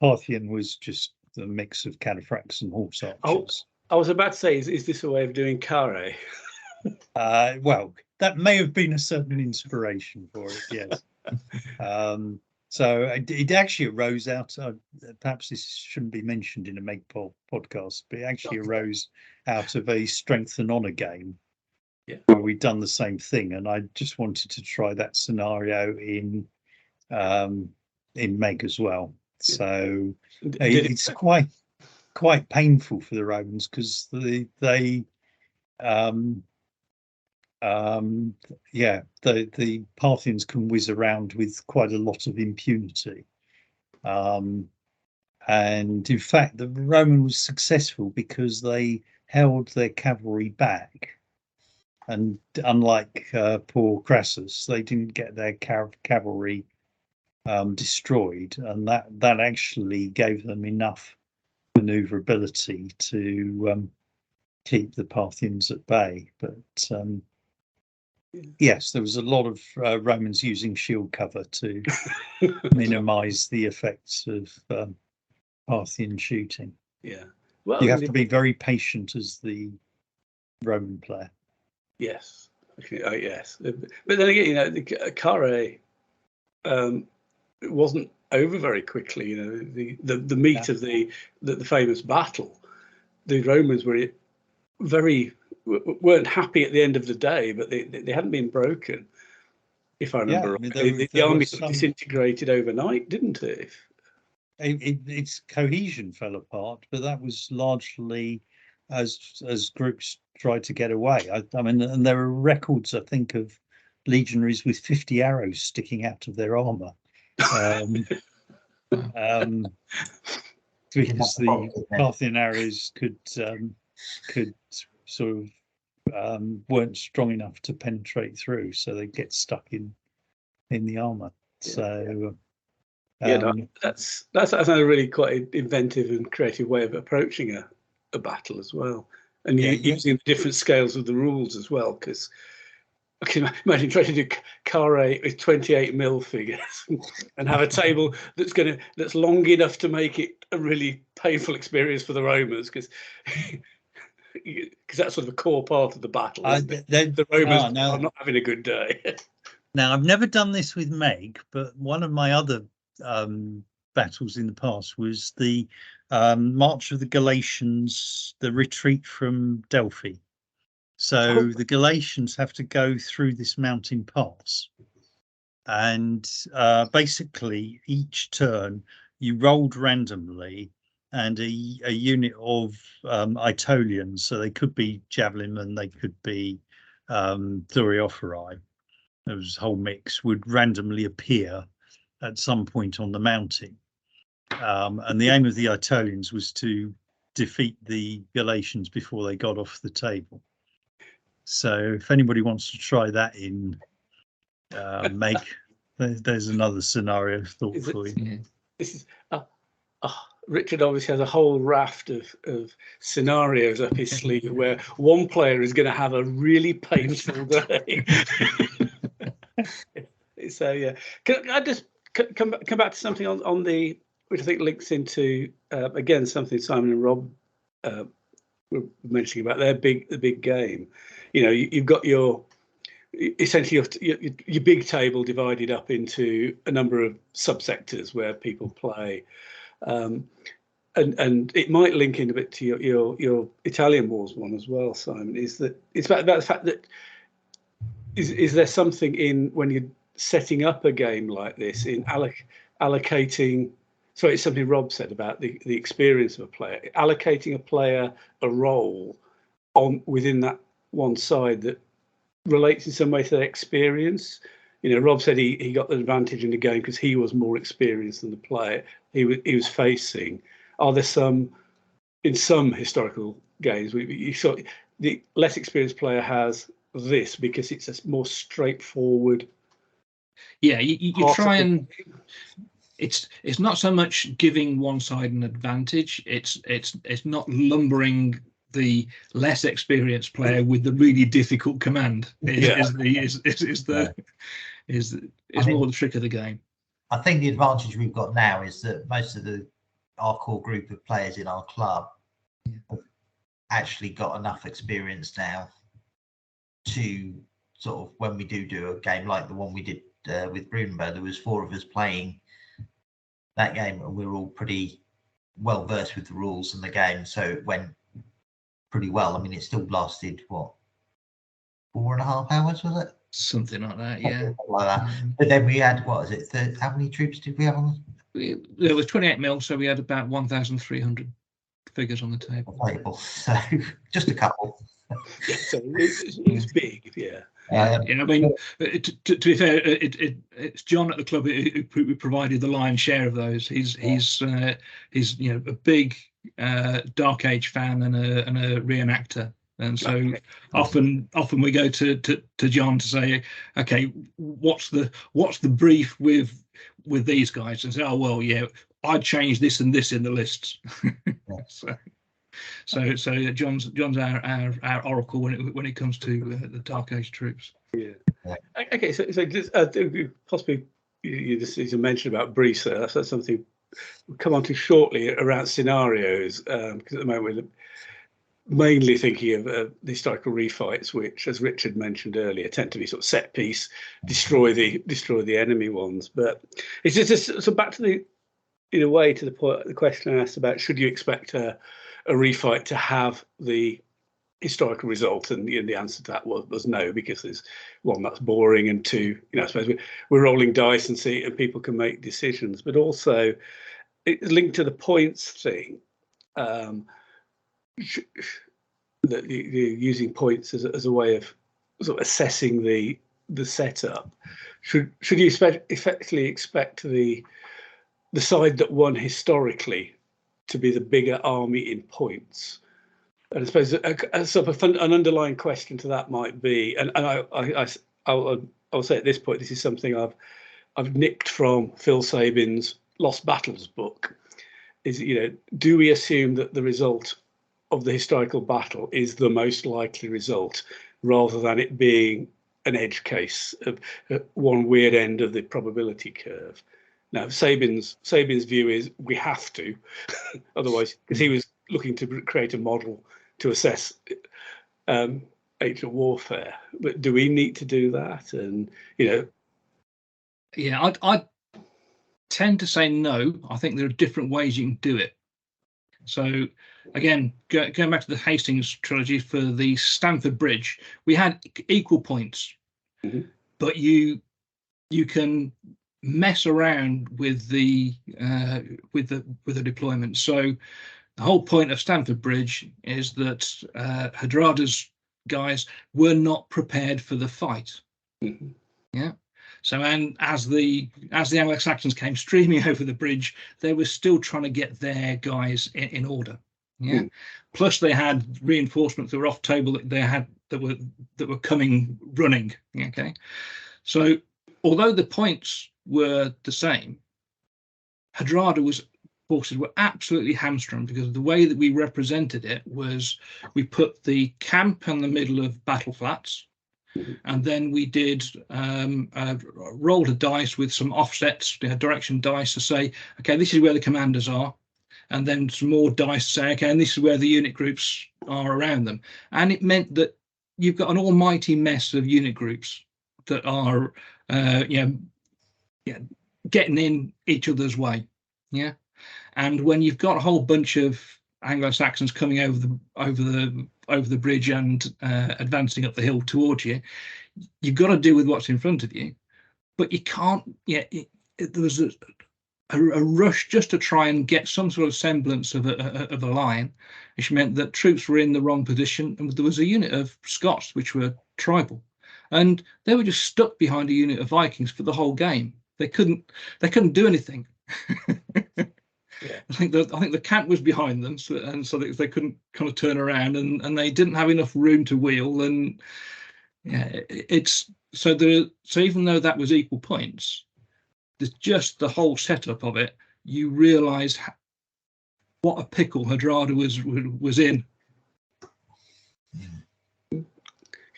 Parthian was just a mix of cataphracts and horse archers. I was about to say, is this a way of doing carré? Well, that may have been a certain inspiration for it, yes. So it actually arose out of, perhaps this shouldn't be mentioned in a MeG podcast, but it actually arose out of a strength and honor game where we'd done the same thing, and I just wanted to try that scenario in MeG as well. So it's quite painful for the Romans, because the Parthians can whiz around with quite a lot of impunity, and in fact the Roman was successful because they held their cavalry back, and unlike poor Crassus, they didn't get their cavalry destroyed, and that actually gave them enough maneuverability to keep the Parthians at bay. But yes, there was a lot of Romans using shield cover to minimize the effects of Parthian shooting. Yeah, well, you have to be very patient as the Roman player. Yes. Okay. Yes, but then again, the carré it wasn't over very quickly. The meat of the famous battle, the Romans weren't happy at the end of the day, but they hadn't been broken, if I remember right. The army disintegrated overnight, didn't it? Its cohesion fell apart, but that was largely as groups tried to get away. I mean, and there are records, I think, of legionaries with 50 arrows sticking out of their armor. Because the Parthian arrows could sort of weren't strong enough to penetrate through, so they get stuck in the armor. So that's a really quite inventive and creative way of approaching a battle as well, and using the different scales of the rules as well, because I can imagine trying to do carré with 28mm figures and have a table that's long enough to make it a really painful experience for the Romans, because that's sort of a core part of the battle. The Romans are not having a good day. Now, I've never done this with Meg, but one of my other battles in the past was the March of the Galatians, the retreat from Delphi. So the Galatians have to go through this mountain pass. And basically, each turn you rolled randomly, and a unit of Aetolians, so they could be javelin men, they could be Thuriophori, there was a whole mix, would randomly appear at some point on the mountain. And the aim of the Aetolians was to defeat the Galatians before they got off the table. So if anybody wants to try that in Meg, there's another scenario thought for you. Yeah. This is Richard obviously has a whole raft of scenarios up his sleeve where one player is going to have a really painful day. So yeah, can I just come back to something on the, which I think links into again something Simon and Rob were mentioning about the big game. You know, you've got essentially your big table divided up into a number of subsectors where people play, and it might link in a bit to your Italian Wars one as well, Simon. Is that it's about the fact that is there something in when you're setting up a game like this in allocating? Sorry, it's something Rob said about the experience of a player, allocating a player a role within that one side that relates in some way to their experience. You know, Rob said he got the advantage in the game because he was more experienced than the player he was facing. Are there some in some historical games you saw the less experienced player has this because it's a more straightforward? Yeah, you try and it's not so much giving one side an advantage. It's not lumbering the less experienced player with the really difficult command. Is more the trick of the game. I think the advantage we've got now is that most of our core group of players in our club have actually got enough experience now to sort of, when we do a game like the one we did with Brunenberg, there was 4 of us playing that game, and we were all pretty well versed with the rules and the game, so it went pretty well. I mean, it still lasted, what, 4.5 hours, was it? Something like that, yeah. Like that. But then we had, what is it, how many troops did we have on? There was 28 mil, so we had about 1,300 figures on the table. So just a couple. So it's big, yeah. You know, I mean, to be fair, it's John at the club who provided the lion's share of those. He's you know, a big Dark Age fan and a reenactor, and so often we go to John to say, okay, what's the brief with these guys, and say, oh well, yeah, I'd change this and this in the lists. So John's our oracle when it comes to the Dark Age troops. Yeah. Okay. So just, possibly you just need to mention about briefs there. That's something we'll come on to shortly around scenarios, because at the moment we're mainly thinking of the historical refights, which, as Richard mentioned earlier, tend to be sort of set piece, destroy the enemy ones. But it's just so back to the, in a way, to the point, the question I asked about should you expect a refight to have the historical result, and the answer to that was no, because there's one, that's boring, and two, I suppose we're rolling dice and people can make decisions, but also it's linked to the points thing, that you're using points as a way of sort of assessing the setup. Should you effectively expect the side that won historically to be the bigger army in points? And I suppose a sort of an underlying question to that might be, and I'll say at this point, this is something I've nicked from Phil Sabin's Lost Battles book, is, do we assume that the result of the historical battle is the most likely result, rather than it being an edge case of one weird end of the probability curve? Now, Sabin's view is we have to, otherwise, because he was looking to create a model to assess ancient warfare. But do we need to do that? And Yeah, I tend to say no. I think there are different ways you can do it. So again, going back to the Hastings trilogy, for the Stamford Bridge, we had equal points, but you can mess around with the deployment. So the whole point of Stamford Bridge is that Hardrada's guys were not prepared for the fight. Yeah. So, and as the Anglo-Saxons came streaming over the bridge, they were still trying to get their guys in order. Yeah. Plus, they had reinforcements that were off table that were coming running. Okay. So, although the points were the same, Hardrada's forces were absolutely hamstrung, because the way that we represented it was we put the camp in the middle of battle flats. And then we did rolled a dice with some offsets, direction dice, to say, okay, this is where the commanders are, and then some more dice to say, okay, and this is where the unit groups are around them. And it meant that you've got an almighty mess of unit groups that are, getting in each other's way. Yeah, and when you've got a whole bunch of Anglo-Saxons coming over the bridge and advancing up the hill towards you, you've got to deal with what's in front of you, but you can't. There was a rush just to try and get some sort of semblance of a line, which meant that troops were in the wrong position, and there was a unit of Scots which were tribal, and they were just stuck behind a unit of Vikings for the whole game. They couldn't do anything. Yeah. I think the camp was behind them, so they couldn't kind of turn around, and they didn't have enough room to wheel. And yeah, so even though that was equal points, there's just the whole setup of it. You realise what a pickle Hardrada was in.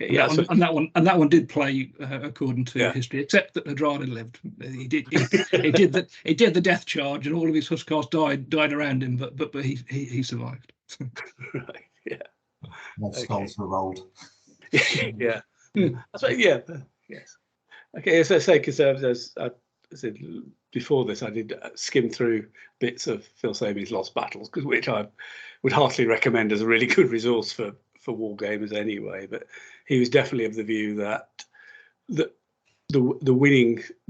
Okay, yeah, and that one did play according to history, except that Hardrada lived. He did the death charge, and all of his Huskars died around him, but he survived. Right. Yeah. More skulls were rolled. Yeah. That's right. Yeah. Yes. Okay. As I say, because as I said before this, I did skim through bits of Phil Samey's Lost Battles, which I would heartily recommend as a really good resource for wargamers anyway. But he was definitely of the view that the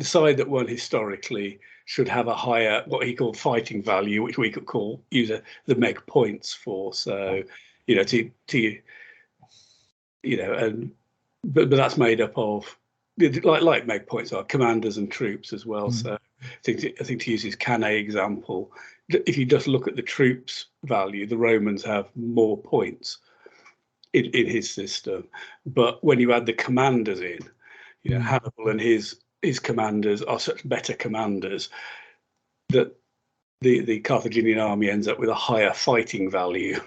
side that won historically should have a higher, what he called fighting value, which we could use the MeG points for. So, but that's made up of, like MeG points are commanders and troops as well. So I think to use his Cannae example, if you just look at the troops value, the Romans have more points in his system, but when you add the commanders in, Hannibal and his commanders are such better commanders that the Carthaginian army ends up with a higher fighting value,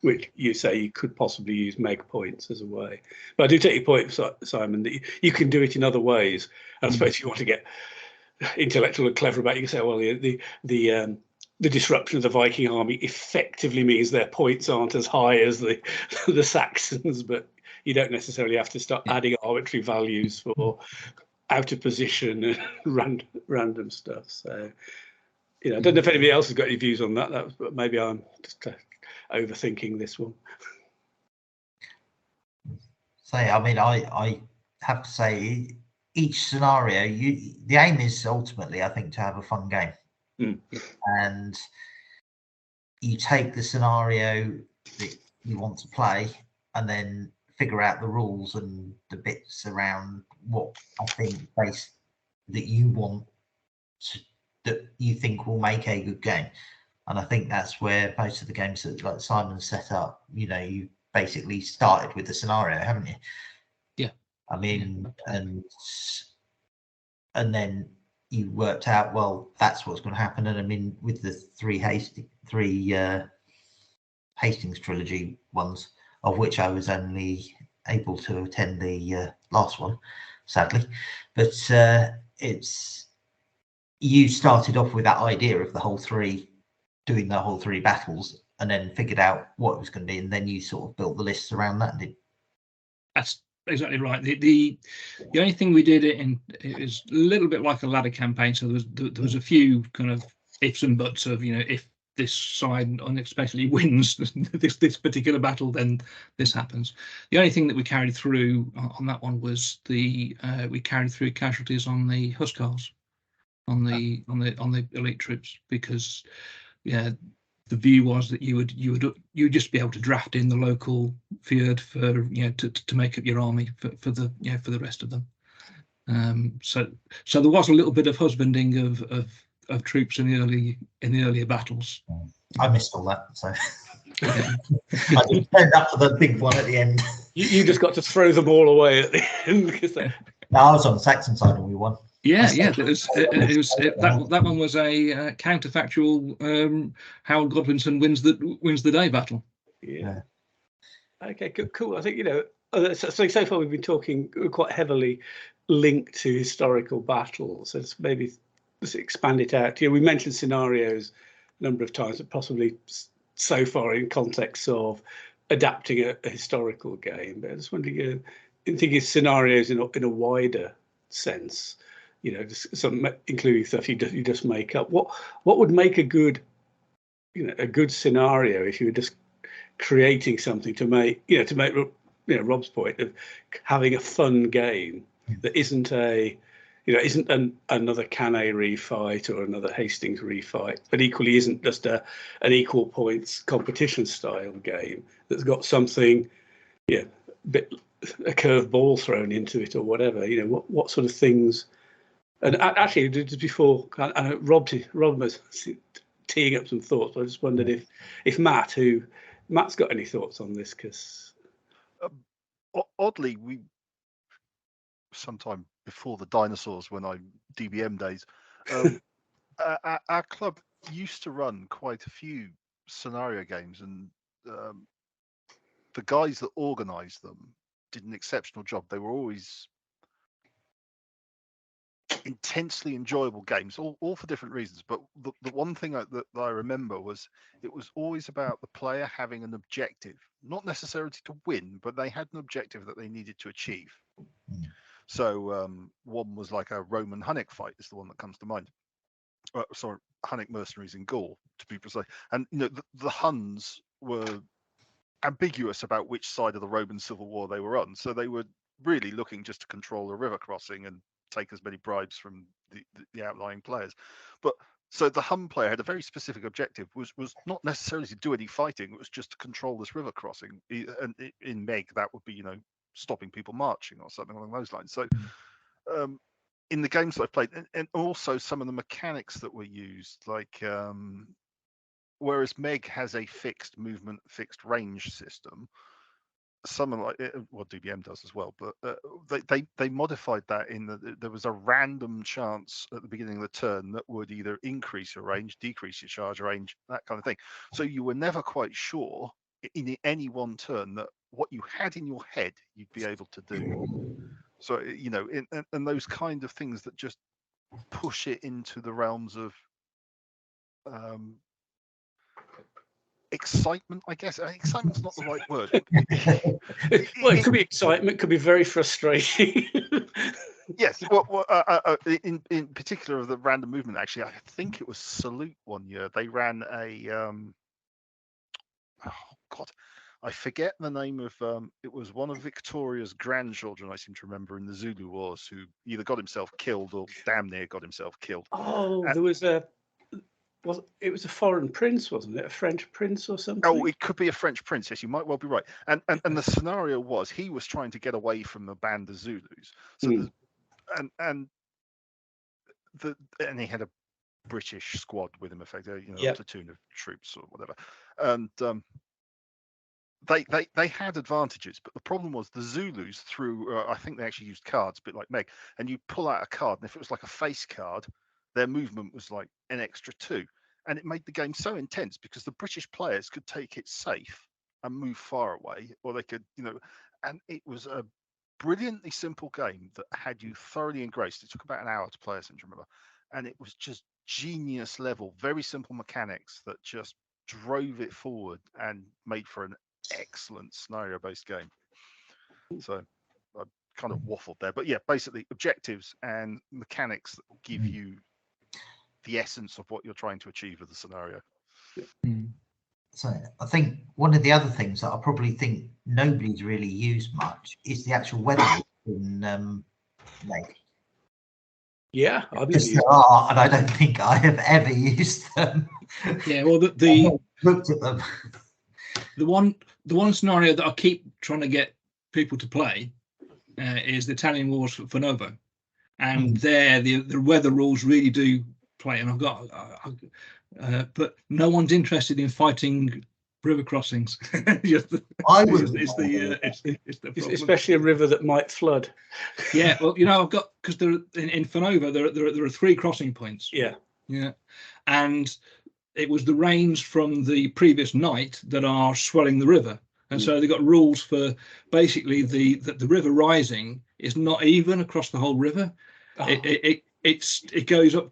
which you say you could possibly use MeG points as a way. But I do take your point, Simon, that you can do it in other ways. And I suppose if you want to get intellectual and clever about it, you can say, well, the disruption of the Viking army effectively means their points aren't as high as the Saxons, but you don't necessarily have to start adding arbitrary values for out of position and random stuff. So, I don't know if anybody else has got any views on that. But maybe I'm just overthinking this one. So, I mean, I have to say, each scenario, the aim is ultimately, I think, to have a fun game. And you take the scenario that you want to play and then figure out the rules and the bits around what I think that you want that you think will make a good game. And I think that's where most of the games that like Simon set up, you basically started with the scenario, haven't you? Yeah. I mean, and then you worked out, well, that's what's going to happen. And I mean, with the three Hastings trilogy ones, of which I was only able to attend the last one, sadly, but you started off with that idea of doing the whole three battles, and then figured out what it was going to be, and then you sort of built the lists around that. exactly right. The only thing we did it was a little bit like a ladder campaign. So there was a few kind of ifs and buts of, if this side unexpectedly wins this particular battle, then this happens. The only thing that we carried through on that one was we carried through casualties on the Huskars, on the elite troops, because the view was that you would just be able to draft in the local fjord for to make up your army for the rest of them. So there was a little bit of husbanding of troops in the earlier battles. I missed all that, so Yeah. I didn't turn up for the big one at the end. You just got to throw them all away at the end because No, I was on the Saxon side and we won. That one was a counterfactual Harold Godwinson wins the day battle. Yeah. Okay, cool. I think so far we've been talking quite heavily linked to historical battles. So let's expand it out. We mentioned scenarios a number of times, but possibly so far in context of adapting a historical game. But I just wondering, thinking of scenarios in a wider sense, just some including stuff you just make up. What would make a good scenario if you were just creating something to make Rob's point of having a fun game that isn't another Cannae refight or another Hastings refight, but equally isn't just an equal points competition style game that's got something, a curved ball thrown into it or whatever. What sort of things. And actually, just before, I know Rob was teeing up some thoughts. But I just wondered if Matt's got any thoughts on this, because oddly, we sometime before the dinosaurs, when I DBM days, our club used to run quite a few scenario games, and the guys that organised them did an exceptional job. They were always intensely enjoyable games, all for different reasons. But the one thing that I remember was it was always about the player having an objective, not necessarily to win, but they had an objective that they needed to achieve. So one was like a Roman Hunnic fight is the one that comes to mind. Sorry, Hunnic mercenaries in Gaul, to be precise. And the Huns were ambiguous about which side of the Roman Civil War they were on. So they were really looking just to control the river crossing and take as many bribes from the outlying players. But so the Hun player had a very specific objective, was not necessarily to do any fighting, it was just to control this river crossing. And in MeG, that would be stopping people marching or something along those lines. So in the games that I've played, and also some of the mechanics that were used, like whereas MeG has a fixed movement, fixed range system, some like DBM does as well, but they modified that in that there was a random chance at the beginning of the turn that would either increase your range, decrease your charge range, that kind of thing. So you were never quite sure in any one turn that what you had in your head you'd be able to do. So and those kind of things that just push it into the realms of excitement, I guess. Excitement's not the right word. Well, it could be excitement, could be very frustrating. Yes. Well, in particular of the random movement, actually, I think it was Salute one year. They ran a I forget the name of it was one of Victoria's grandchildren, I seem to remember, in the Zulu Wars, who either got himself killed or damn near got himself killed. Oh, there was it was a foreign prince, wasn't it? A French prince or something? Oh, it could be a French prince. Yes, you might well be right. And the scenario was he was trying to get away from the band of Zulus. So and he had a British squad with him, effectively, a platoon of troops or whatever. And they had advantages, but the problem was the Zulus threw. I think they actually used cards, a bit like MeG. And you pull out a card, and if it was like a face card, their movement was like an extra 2. And it made the game so intense because the British players could take it safe and move far away, or they could, and it was a brilliantly simple game that had you thoroughly engrossed. It took about an hour to play, I seem to remember. And it was just genius level, very simple mechanics that just drove it forward and made for an excellent scenario-based game. So kind of waffled there. But yeah, basically objectives and mechanics that give you the essence of what you're trying to achieve with the scenario. So I think one of the other things that I probably think nobody's really used much is the actual weather in Meg. Yeah, I've Because there are, and I don't think I have ever used them. Yeah, well, Looked at them. The one scenario that I keep trying to get people to play is the Italian Wars for Novo, and there the weather rules really do play. And I've got, but no one's interested in fighting river crossings. I would. It's the problem. Especially a river that might flood. Yeah, well, I've got, because there in Fanova there are 3 crossing points. Yeah, and it was the rains from the previous night that are swelling the river, and so they've got rules for basically the river rising is not even across the whole river. It goes up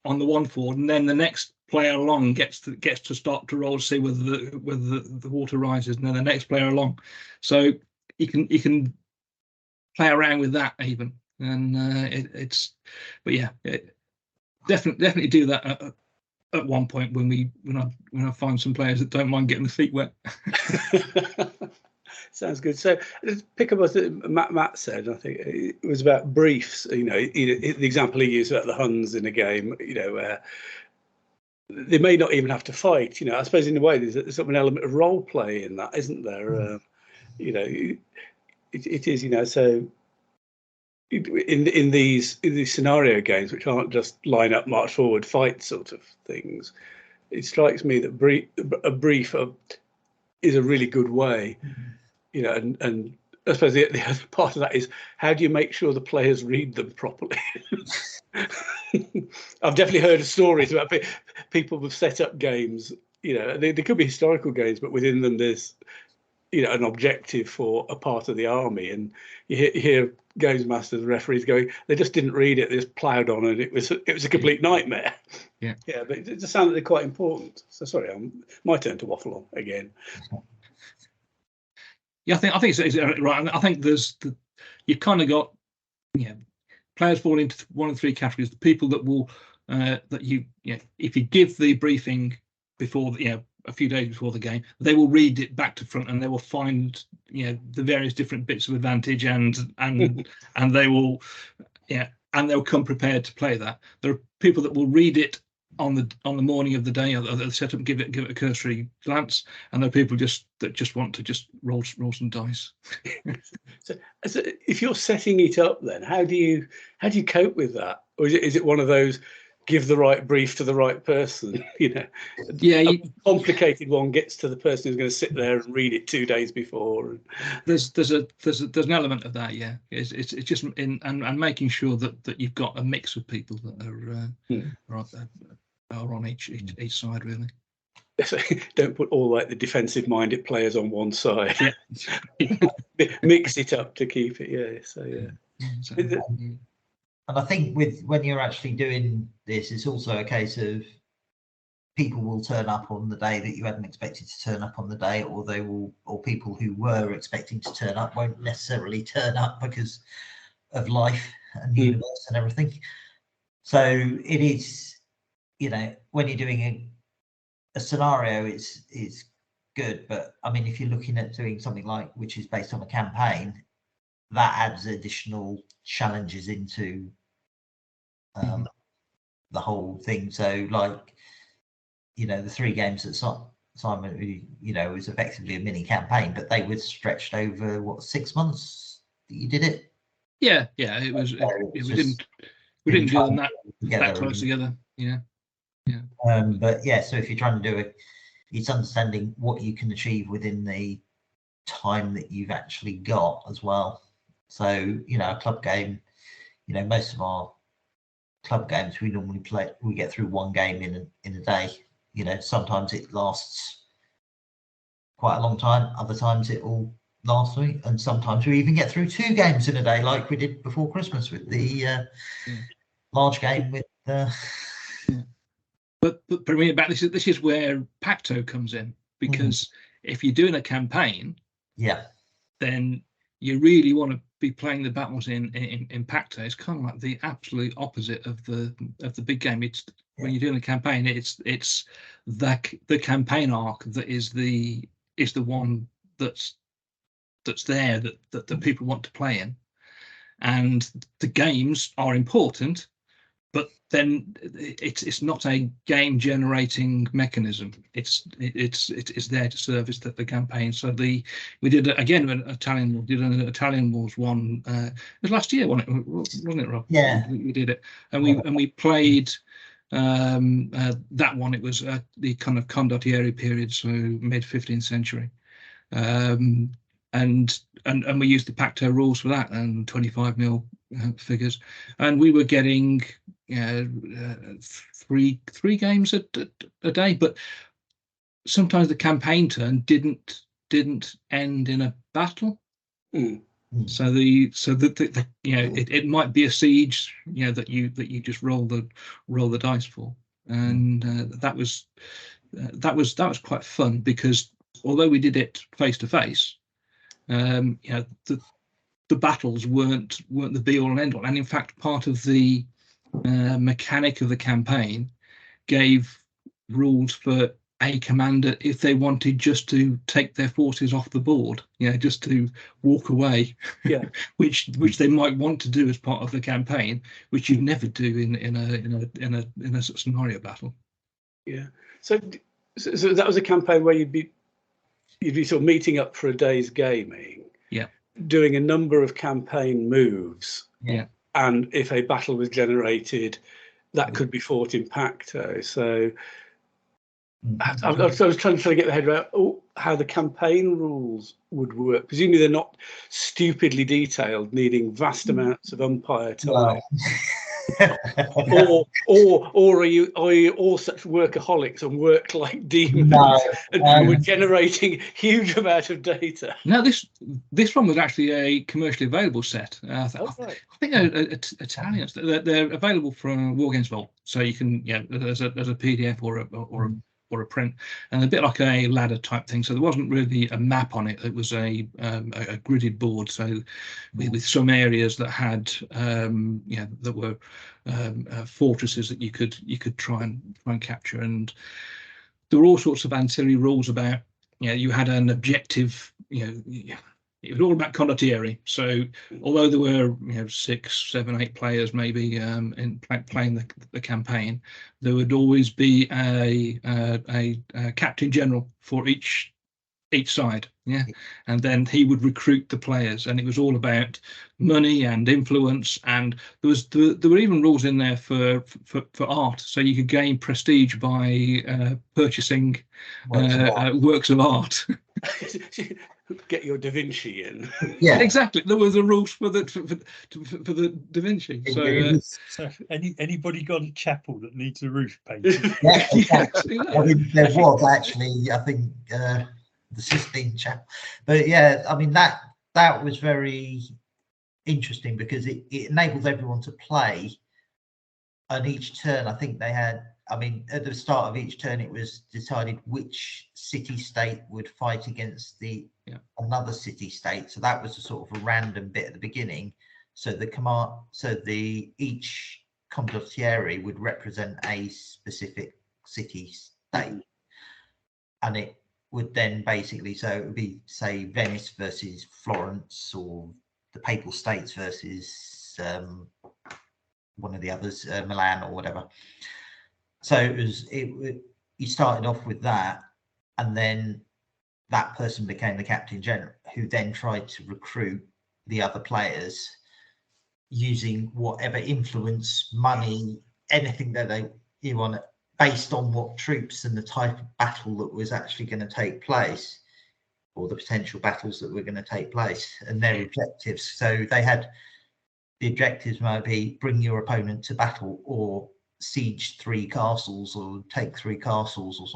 on the one ford, and then the next player along gets to start to roll to see whether the water rises, and then the next player along. So you can play around with that even, and definitely do that at one point when I find some players that don't mind getting the feet wet. Sounds good. So let's pick up what Matt said. I think it was about briefs. The example he used about the Huns in a game. Where they may not even have to fight. I suppose in a way there's sort of an element of role play in that, isn't there? It is. So in these scenario games, which aren't just line up, march forward, fight sort of things, it strikes me that a brief is a really good way. And I suppose the other part of that is, how do you make sure the players read them properly? I've definitely heard of stories about people who've set up games. They could be historical games, but within them there's an objective for a part of the army, and you hear games masters, referees going, they just didn't read it, they just ploughed on, and it was a complete nightmare. Yeah, but it just sounded like quite important. So sorry, my turn to waffle on again. Yeah, I think it's right. I think you've kind of got players fall into one of the 3 categories. The people that will if you give the briefing before a few days before the game, they will read it back to front, and they will find the various different bits of advantage, and they will and they'll come prepared to play that. There are people that will read it on the morning of the day, or they'll set up and give it a cursory glance, and there are people that just want to just roll some dice. So if you're setting it up, then how do you cope with that? Or is it one of those, give the right brief to the right person? A complicated one gets to the person who's going to sit there and read it 2 days before. There's an element of that. Yeah, it's just and making sure that you've got a mix of people that are on each side, really. Don't put all the defensive-minded players on one side. Yeah. Mix it up to keep it. Yeah. So yeah. And I think when you're actually doing this, it's also a case of people will turn up on the day that you hadn't expected to turn up on the day, or people who were expecting to turn up won't necessarily turn up because of life and the universe and everything. So it is, when you're doing a scenario, it's good. But I mean, if you're looking at doing something which is based on a campaign, that adds additional challenges into the whole thing. So the 3 games that Simon, was effectively a mini campaign, but they were stretched over 6 months that you did it. Yeah, it was. We didn't do them that close together. Yeah. But yeah, so if you're trying to do it, it's understanding what you can achieve within the time that you've actually got as well. So a club game, most of our club games we normally get through 1 game in a day. Sometimes it lasts quite a long time, other times it will last week, and sometimes we even get through 2 games in a day, like we did before Christmas with the large game with But bring me back, this is where Pacto comes in, because if you're doing a campaign, then you really want to be playing the battles in Pacto. It's kind of like the absolute opposite of the big game. It's when you're doing a campaign, it's the campaign arc that is the one that's there that people want to play in, and the games are important, but then it's not a game generating mechanism. It's there to service the campaign. So we did again an Italian Wars one. It was last year, wasn't it, Rob? Yeah, we did it, and we played that one. It was the kind of condottieri period, so mid 15th century. And we used the Pacto rules for that, and 25 mil figures, and we were getting three games a day. But sometimes the campaign turn didn't end in a battle. So the it might be a siege, that you just roll the dice for, and that was quite fun, because although we did it face to face, the battles weren't the be all and end all, and in fact part of the mechanic of the campaign gave rules for a commander if they wanted just to take their forces off the board, just to walk away, which they might want to do as part of the campaign, which you'd never do in a scenario battle. So that was a campaign where you'd be sort of meeting up for a day's gaming, doing a number of campaign moves, and if a battle was generated, that could be fought in Pacto. So I was trying to get my head around how the campaign rules would work. Presumably they're not stupidly detailed, needing vast amounts of umpire time. Or are you all such workaholics and work like demons, and we're generating huge amount of data? No, this one was actually a commercially available set. I think Italians, they're available from Wargames Vault, so you can as a PDF or a print, and a bit like a ladder type thing. So there wasn't really a map on it. It was a gridded board. So with some areas that had that were fortresses that you could try and capture, and there were all sorts of ancillary rules about. You had an objective. It was all about condottieri. So although there were 6, 7, 8 players maybe in playing the campaign, there would always be a captain general for each side, and then he would recruit the players, and it was all about money and influence, and there were even rules in there for art, so you could gain prestige by purchasing works of art. Get your Da Vinci in. Exactly. There were the rules for the Da Vinci. So anybody got a chapel that needs a roof painted? Exactly. I mean, there was actually, I think, the Sistine Chapel, but I mean that was very interesting because it enables everyone to play. On each turn, I think they had. I mean, at the start of each turn, it was decided which city-state would fight against another city-state. So that was a sort of a random bit at the beginning. So each condottieri would represent a specific city-state, and it would then basically, so it would be, say, Venice versus Florence, or the Papal States versus one of the others, Milan or whatever. So you started off with that, and then that person became the captain general, who then tried to recruit the other players using whatever influence, money, anything that you want, based on what troops and the type of battle that was actually going to take place, or the potential battles that were going to take place, and their objectives. So they had the objectives might be bring your opponent to battle, or siege 3 castles, or take 3 castles, or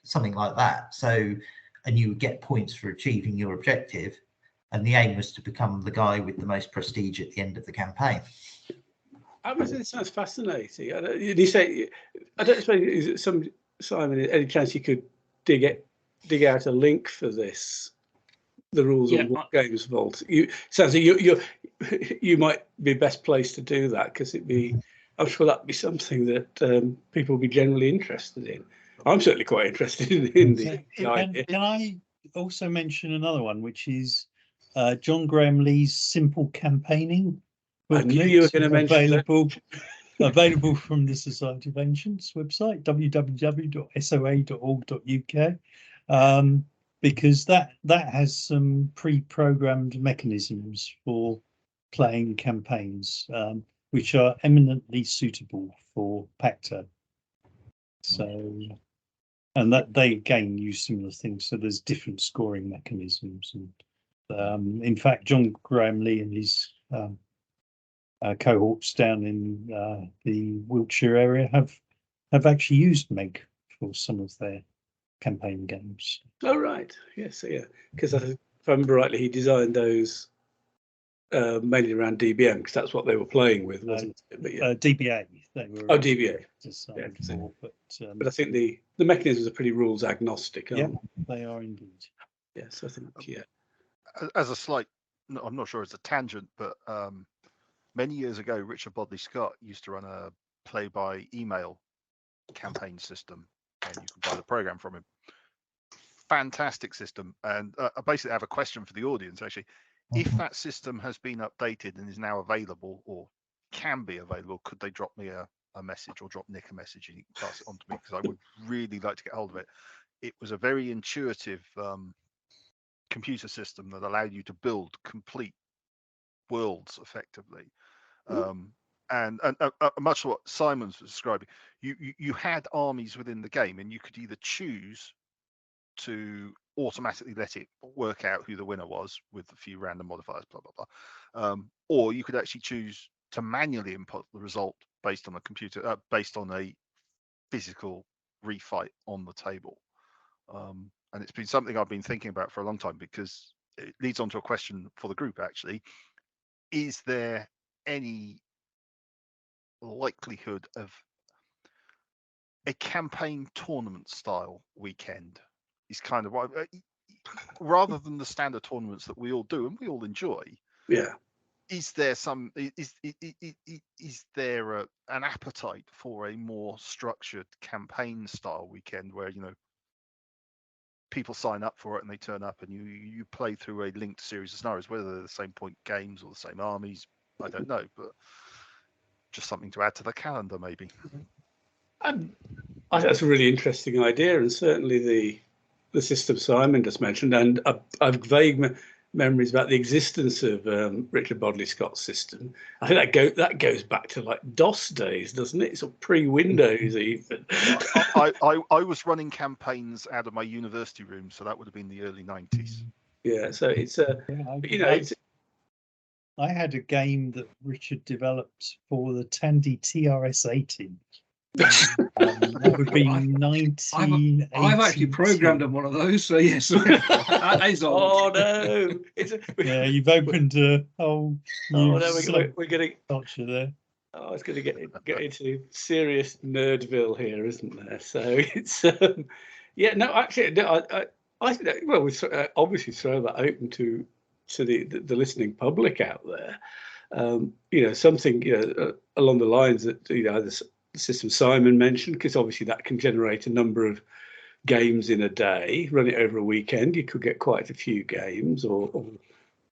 something like that. So, and you would get points for achieving your objective, and the aim was to become the guy with the most prestige at the end of the campaign. It sounds fascinating. You say, I don't suppose, Simon, any chance you could dig out a link for this the rules on Wargames Vault. Sounds like you might be best placed to do that, because I'm sure that'd be something that people would be generally interested in. I'm certainly quite interested in the idea. Can I also mention another one, which is John Graham Lee's Simple Campaigning? I knew you were going to mention that. Available from the Society of Ancients website, www.soa.org.uk, because that has some pre-programmed mechanisms for playing campaigns, which are eminently suitable for Pacto. So, and that they again use similar things. So there's different scoring mechanisms, and in fact, John Graham Lee and his cohorts down in the Wiltshire area have actually used MeG for some of their campaign games. Oh right, yes, yeah. Because if I remember rightly, he designed those mainly around DBM, because that's what they were playing with, wasn't it? But yeah. DBA. They were DBA. For, but I think the mechanisms are pretty rules agnostic, aren't they? They are indeed. Yes, I think As a slight, I'm not sure it's a tangent, but many years ago, Richard Bodley Scott used to run a play-by email campaign system, and you can buy the program from him. Fantastic system. And I basically have a question for the audience, actually. If that system has been updated and is now available, or can be available, could they drop me a message, or drop Nick a message, and you can pass it on to me, because I would really like to get hold of it. It was a very intuitive computer system that allowed you to build complete worlds effectively, and much what Simon's describing. You had armies within the game, and you could either choose to automatically let it work out who the winner was with a few random modifiers, blah blah blah, or you could actually choose to manually input the result based on a computer, based on a physical refight on the table. And it's been something I've been thinking about for a long time, because it leads on to a question for the group, actually. Is there any likelihood of a campaign tournament style weekend? Is kind of what, rather than the standard tournaments that we all do and we all enjoy. Yeah. Is there some? Is there an appetite for a more structured campaign style weekend where, you know, people sign up for it and they turn up and you play through a linked series of scenarios, whether they're the same point games or the same armies, I don't know, but just something to add to the calendar, maybe. I think that's a really interesting idea, and certainly the system Simon just mentioned, and I've vague memories about the existence of Richard Bodley Scott's system. I think that goes back to like DOS days, doesn't it? It's pre-Windows even. I was running campaigns out of my university room, so that would have been the early 90s. Yeah, so it's I had a game that Richard developed for the Tandy TRS-80. That would be 1980. I've actually programmed on one of those, so yes. That is old. Oh no! Yeah, you've opened a whole new we're going culture there. Oh, it's going to get into serious nerdville here, isn't there? So it's yeah. No, actually, no, I think that, well, we obviously throw that open to the listening public out there. You know, something, you know, along the lines that, you know, the system Simon mentioned, because obviously that can generate a number of games in a day. Run it over a weekend, you could get quite a few games, or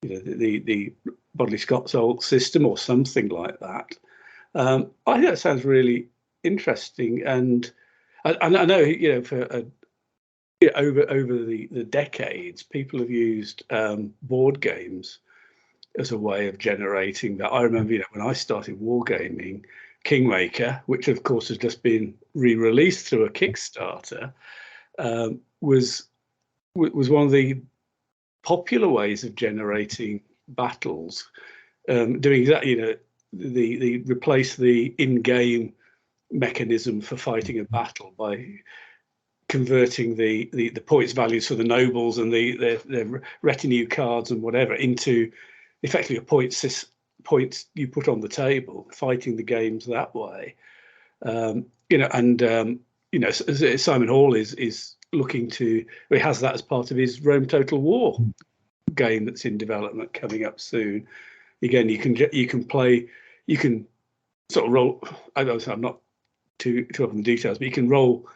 you know, the Bodley Scott's old system or something like that. I think that sounds really interesting, and I know, you know, for over the decades, people have used board games as a way of generating that. I remember, you know, when I started wargaming, Kingmaker, which of course has just been re-released through a Kickstarter, was one of the popular ways of generating battles, doing exactly, you know, the replace the in-game mechanism for fighting a battle by converting the points values for the nobles and the retinue cards and whatever into effectively a points you put on the table, fighting the games that way. You know, and you know, Simon Hall is looking to, he has that as part of his Rome Total War game that's in development coming up soon. Again, you can play, you can sort of roll. I'm not too up in the details, but you can roll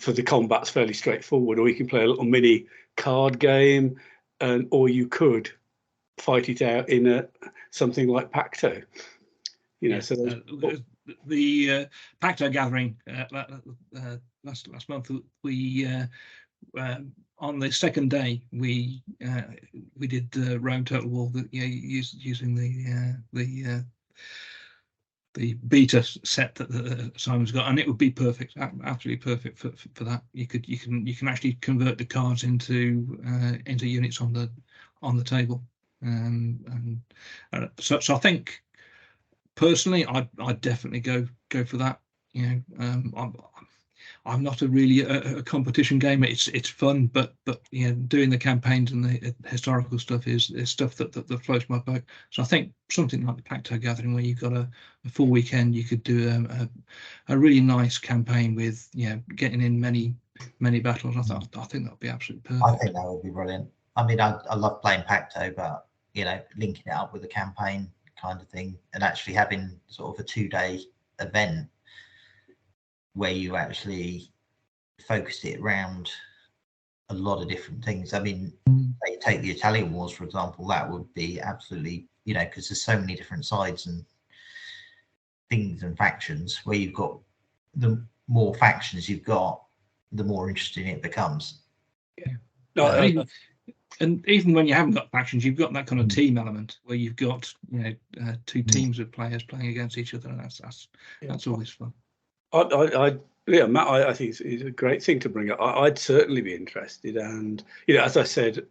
for the combat's fairly straightforward, or you can play a little mini card game, or you could fight it out in something like Pacto. So the Pacto gathering last month, we on the second day we did round total war using the beta set that Simon's got, and it would be perfect, absolutely perfect for that. You can actually convert the cards into units on the table, and so I think personally I'd definitely go for that. I'm not really a competition gamer. It's fun, but doing the campaigns and the historical stuff is stuff that floats my boat. So I think something like the Pacto Gathering, where you've got a full weekend, you could do a really nice campaign with getting in many battles. I think that would be absolutely perfect. I think that would be brilliant. I mean, I love playing Pacto, but linking it up with a campaign kind of thing, and actually having sort of a 2-day event where you actually focused it around a lot of different things. I mean, take the Italian Wars, for example. That would be absolutely, because there's so many different sides and things and factions, where you've got the more factions you've got, the more interesting it becomes. Yeah. And even when you haven't got factions, you've got that kind of team element where you've got two teams of players playing against each other, and that's always fun. Matt, I think it's a great thing to bring up. I'd certainly be interested, and as I said,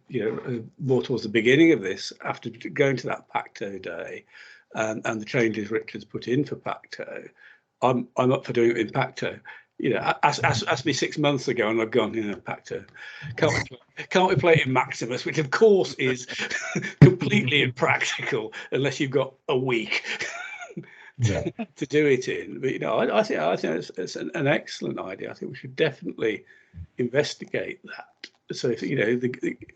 more towards the beginning of this, after going to that Pacto day, and the changes Richard's put in for Pacto, I'm up for doing it in Pacto. Asked me 6 months ago, and I've gone, Pacto. Can't we play it in Maximus, which of course is completely impractical unless you've got a week. To do it in, but I think it's an excellent idea. I think we should definitely investigate that. So if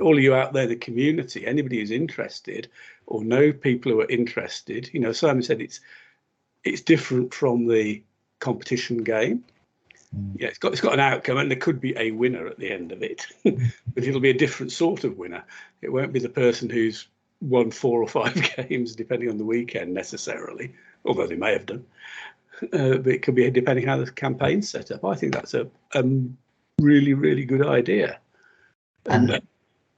all of you out there, the community, anybody who's interested or know people who are interested, Simon said it's different from the competition game. It's got an outcome, and there could be a winner at the end of it, but it'll be a different sort of winner. It won't be the person who's won 4 or 5 games, depending on the weekend necessarily, although they may have done. But it could be depending how the campaign's set up. I think that's a really, really good idea. And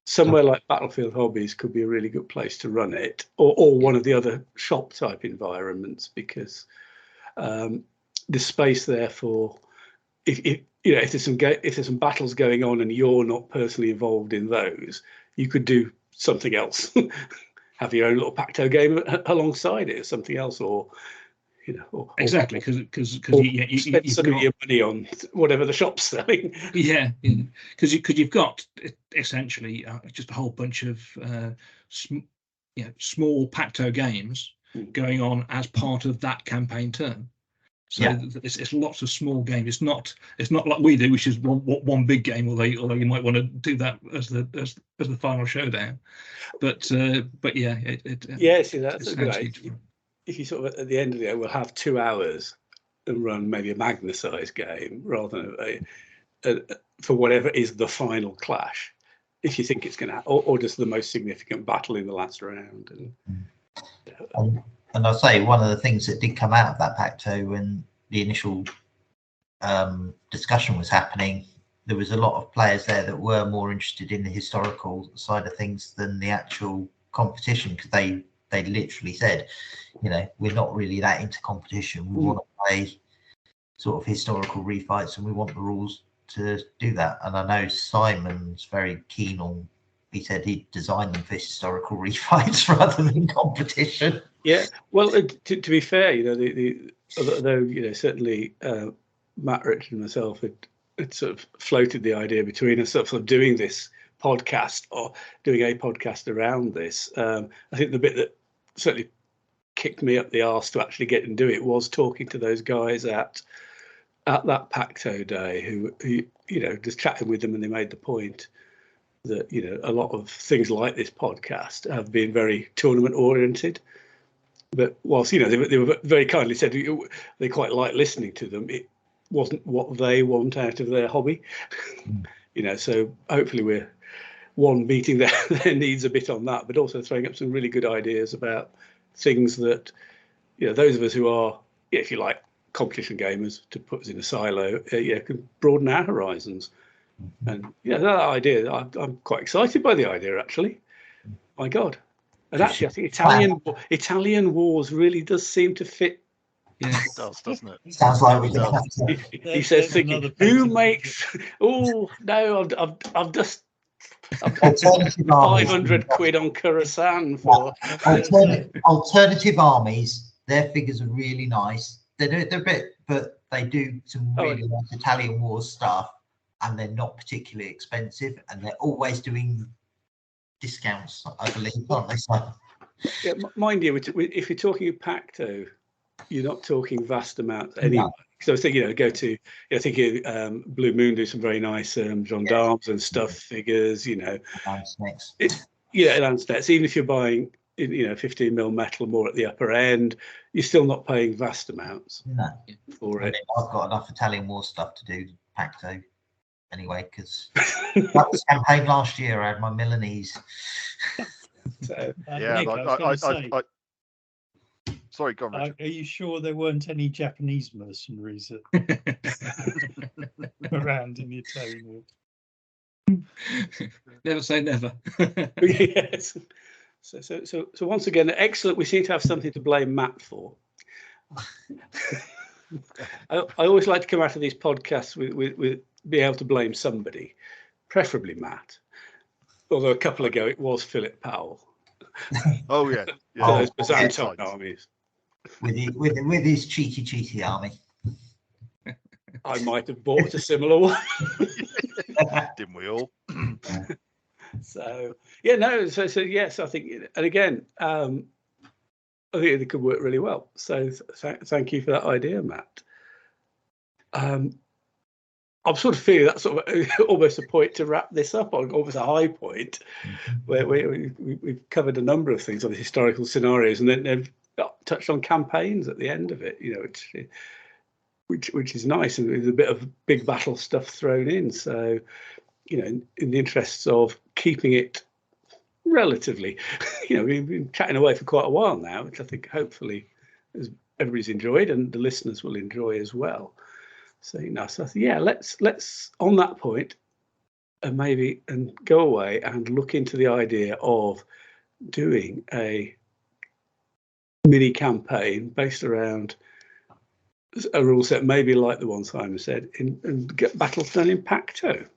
somewhere like Battlefield Hobbies could be a really good place to run it, or one of the other shop type environments, because there's space there for if there's some battles going on and you're not personally involved in those, you could do something else. Have your own little Pacto game alongside it, or something else, or exactly, because you spend some of your money on whatever the shop's selling. Because you've got essentially just a whole bunch of small Pacto games going on as part of that campaign term. So it's lots of small games. It's not like we do, which is one big game. Although you might want to do that as the final showdown. But yeah, see, that's a good idea. If you sort of at the end of the day, we'll have 2 hours and run maybe a Magna-sized game rather than for whatever is the final clash. If you think it's going to, or just the most significant battle in the last round. And I'll say one of the things that did come out of that Pacto when the initial discussion was happening, there was a lot of players there that were more interested in the historical side of things than the actual competition, because they literally said, we're not really that into competition. We want to play sort of historical refights, and we want the rules to do that. And I know Simon's very keen on. He said he'd design them for historical refights rather than competition. Yeah, well, to be fair, although certainly Matt, Richard, and myself had sort of floated the idea between us of doing this podcast or doing a podcast around this. I think the bit that certainly kicked me up the arse to actually get and do it was talking to those guys at that Pacto day who just chatting with them, and they made the point. that, you know, a lot of things like this podcast have been very tournament oriented. But whilst, you know, they were very kindly said they quite like listening to them, it wasn't what they want out of their hobby. You know, so hopefully we're meeting their needs a bit on that, but also throwing up some really good ideas about things that, you know, those of us who are, if you like, competition gamers, to put us in a silo, can broaden our horizons. And yeah, that idea, I'm quite excited by the idea, actually. My God. And actually, I think Italian wars really does seem to fit. Yeah, It does, doesn't it? Sounds like we're going to have to. He says, thinking, who makes? Oh no, I've just. Alternative armies. 500 quid on Khorasan for alternative armies. Their figures are really nice. They're a bit, but they do some really nice Italian war stuff, and they're not particularly expensive, and they're always doing discounts, I believe, aren't they? So, yeah, mind you, if you're talking Pacto, you're not talking vast amounts anyway. No. So I was thinking, go to, I think Blue Moon do some very nice gendarmes and stuff figures, Landsnakes. Landsnakes. Even if you're buying, 15mm metal more at the upper end, you're still not paying vast amounts for it. I've got enough Italian war stuff to do Pacto anyway, because that was campaign last year. I had my Milanese. So, Nick, sorry, go on, Richard. Are you sure there weren't any Japanese mercenaries around in the Italian war? Never say never. Yes. So once again, excellent. We seem to have something to blame Matt for. I always like to come out of these podcasts with be able to blame somebody, preferably Matt. Although a couple ago it was Philip Powell. Oh yeah, those Byzantine armies. With his cheeky army. I might have bought a similar one. Didn't we all? So yes, I think, and again, I think it could work really well. So thank you for that idea, Matt. I'm sort of feeling that's sort of almost a point to wrap this up on, almost a high point, where we've covered a number of things on the historical scenarios, and then they've touched on campaigns at the end of it, which is nice, and there's a bit of big battle stuff thrown in. So, in the interests of keeping it relatively, we've been chatting away for quite a while now, which I think hopefully everybody's enjoyed and the listeners will enjoy as well. So let's on that point, and go away and look into the idea of doing a mini campaign based around a rule set, maybe like the one Simon said, and get battles done in Pacto.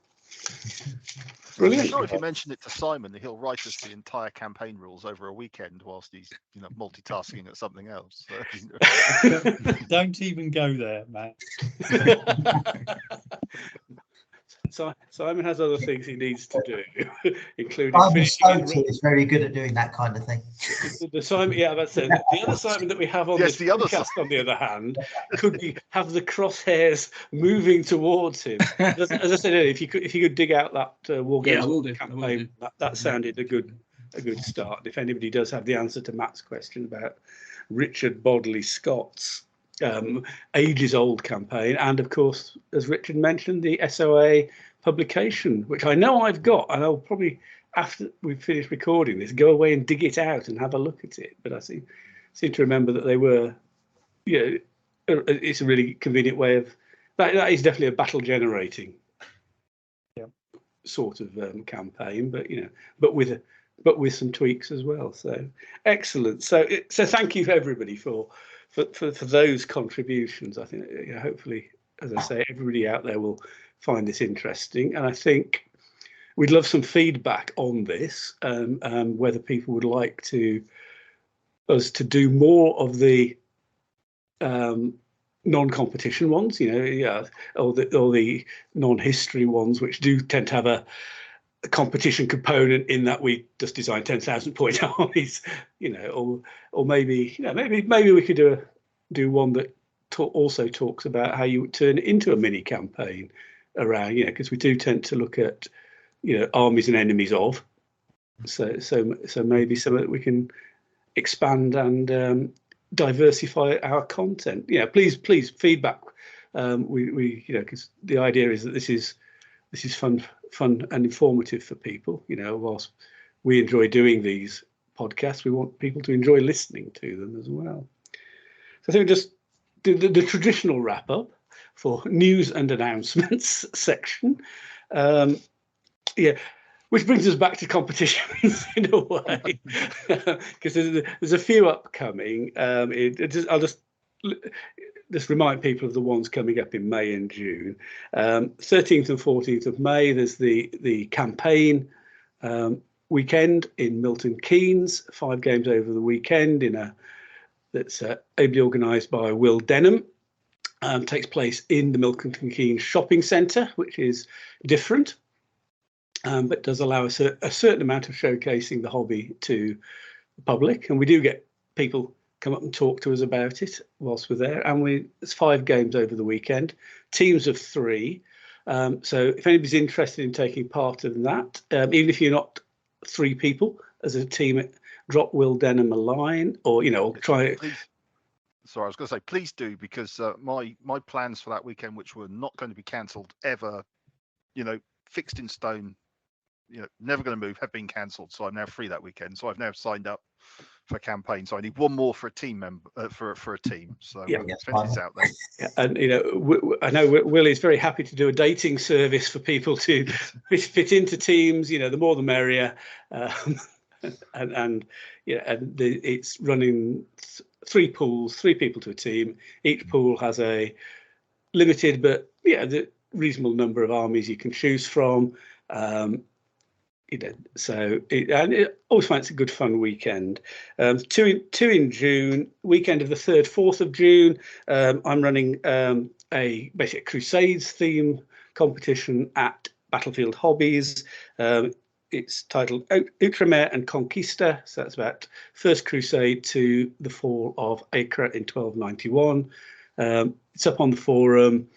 Brilliant. I'm sure if you mention it to Simon, he'll write us the entire campaign rules over a weekend whilst he's multitasking at something else. So. Don't even go there, Matt. So Simon has other things he needs to do, including is very good at doing that kind of thing. The Simon, that's it. The other Simon that we have on this podcast, on the other hand, could have the crosshairs moving towards him. As I said earlier, if you could dig out that Wargames campaign, that sounded a good start. If anybody does have the answer to Matt's question about Richard Bodley Scott's ages old campaign, and of course, as Richard mentioned, the SOA publication, which I know I've got, and I'll probably, after we've finished recording this, go away and dig it out and have a look at it. But I seem to remember that they were, it's a really convenient way of that is definitely a battle generating sort of campaign, but with some tweaks as well. So excellent. So thank you everybody for those contributions. I think hopefully, as I say, everybody out there will find this interesting, and I think we'd love some feedback on this, whether people would like us to do more of the non-competition ones, or the non-history ones, which do tend to have a competition component in that we just design 10,000 point armies, or maybe we could do one that also talks about how you would turn it into a mini campaign around, because we do tend to look at armies and enemies of. So maybe some that we can expand and diversify our content. Yeah, please feedback. We because the idea is that this is fun and informative for people. Whilst we enjoy doing these podcasts, we want people to enjoy listening to them as well. So I think we'll just do the traditional wrap up for news and announcements section. Which brings us back to competitions in a way, because there's a few upcoming. I'll just remind people of the ones coming up in May and June. 13th and 14th of May, there's the campaign weekend in Milton Keynes. 5 games over the weekend that's ably organised by Will Denham. Takes place in the Milton Keynes shopping centre, which is different. But does allow us a certain amount of showcasing the hobby to the public, and we do get people come up and talk to us about it whilst we're there. And it's 5 games over the weekend, teams of 3. So if anybody's interested in taking part in that, even if you're not 3 people as a team, drop Will Denham a line, or try it. Sorry, I was going to say, please do, because my plans for that weekend, which were not going to be cancelled ever, fixed in stone, never going to move, have been cancelled. So I'm now free that weekend. So I've now signed up for a campaign. So I need one more for a team member, for a team. So fences out there. Yeah, and I know Will is very happy to do a dating service for people to fit into teams. The more the merrier. It's running 3 pools, 3 people to a team. Each pool has a limited but the reasonable number of armies you can choose from. So it always finds a good fun weekend. 2 in June, weekend of the 3rd, 4th of June. I'm running a basic Crusades theme competition at Battlefield Hobbies. It's titled Outremer and Conquista. So that's about First Crusade to the fall of Acre in 1291. It's up on the forum.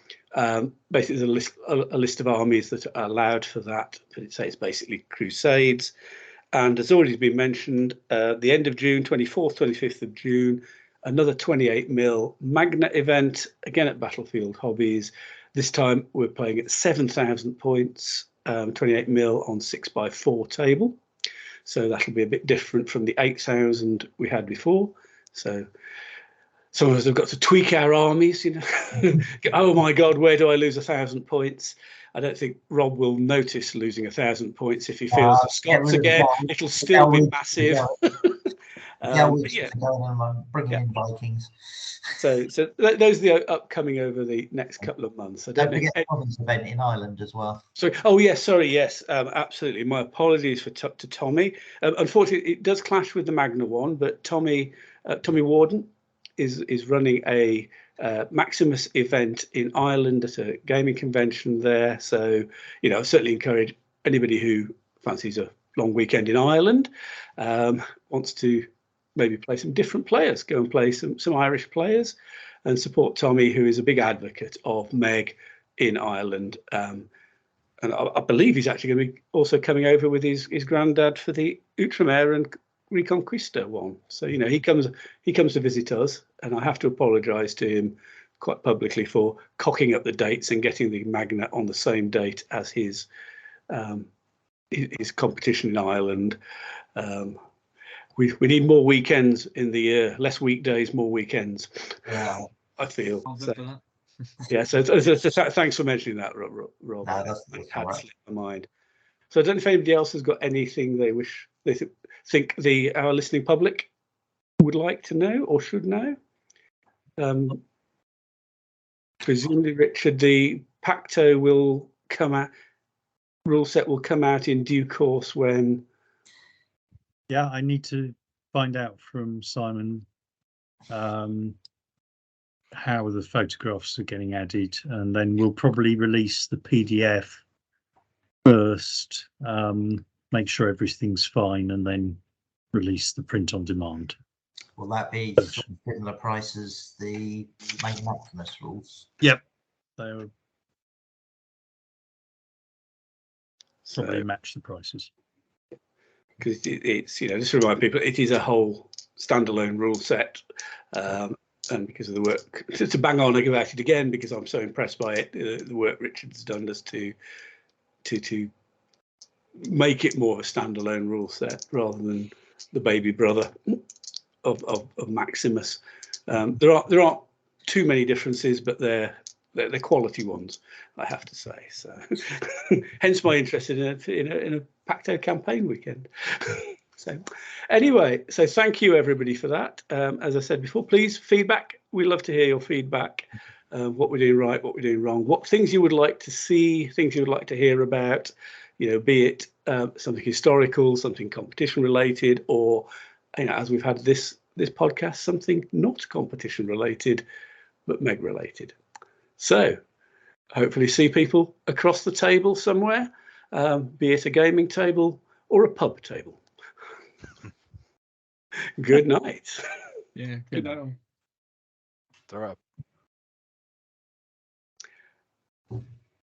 Basically, there's a list of armies that are allowed for that, but it's basically Crusades. And as already been mentioned, the end of June, 24th, 25th of June, another 28mm Magna event, again at Battlefield Hobbies. This time we're playing at 7,000 points, 28mm on 6x4 table. So that'll be a bit different from the 8,000 we had before. So some of us have got to tweak our armies, Oh my God, where do I lose 1,000 points? I don't think Rob will notice losing 1,000 points if he feels the Scots again. It'll still be massive. Bringing in Vikings. So those are the upcoming over the next couple of months. Don't forget Tommy's event in Ireland as well. Yes, absolutely. My apologies to Tommy. Unfortunately, it does clash with the Magna one, but Tommy Warden is running a Maximus event in Ireland at a gaming convention there. So, I certainly encourage anybody who fancies a long weekend in Ireland, wants to maybe play some different players, go and play some Irish players and support Tommy, who is a big advocate of MEG in Ireland. And I believe he's actually going to be also coming over with his granddad for the Outremer and Reconquista one. So he comes to visit us, and I have to apologise to him quite publicly for cocking up the dates and getting the Magna on the same date as his competition in Ireland. We need more weekends in the year, less weekdays, more weekends. Yeah. I feel. So thanks for mentioning that, Rob. No, it had slipped my mind. So I don't know if anybody else has got anything they think our listening public would like to know or should know. Presumably, Richard, the Pacto will come out. Rule set will come out in due course when. Yeah, I need to find out from Simon how the photographs are getting added, and then we'll probably release the PDF first, make sure everything's fine, and then release the print on demand. Will that be similar price as the main Maximus rules? Yep. They were. Probably match the prices. Because it's, just to remind people, it is a whole standalone rule set. And because of the work, to bang on about it again, because I'm so impressed by it, the work Richard's done as to make it more of a standalone rule set rather than the baby brother of Maximus. There aren't too many differences, but they're quality ones, I have to say. So, hence my interest in a Pacto campaign weekend. So, anyway, so thank you everybody for that. As I said before, please feedback. We love to hear your feedback. What we're doing right, what we're doing wrong, what things you would like to see, things you would like to hear about. Be it something historical, something competition related, or as we've had this podcast, something not competition related, but Meg related. So hopefully see people across the table somewhere, be it a gaming table or a pub table. Good night. Yeah, good night. They're up.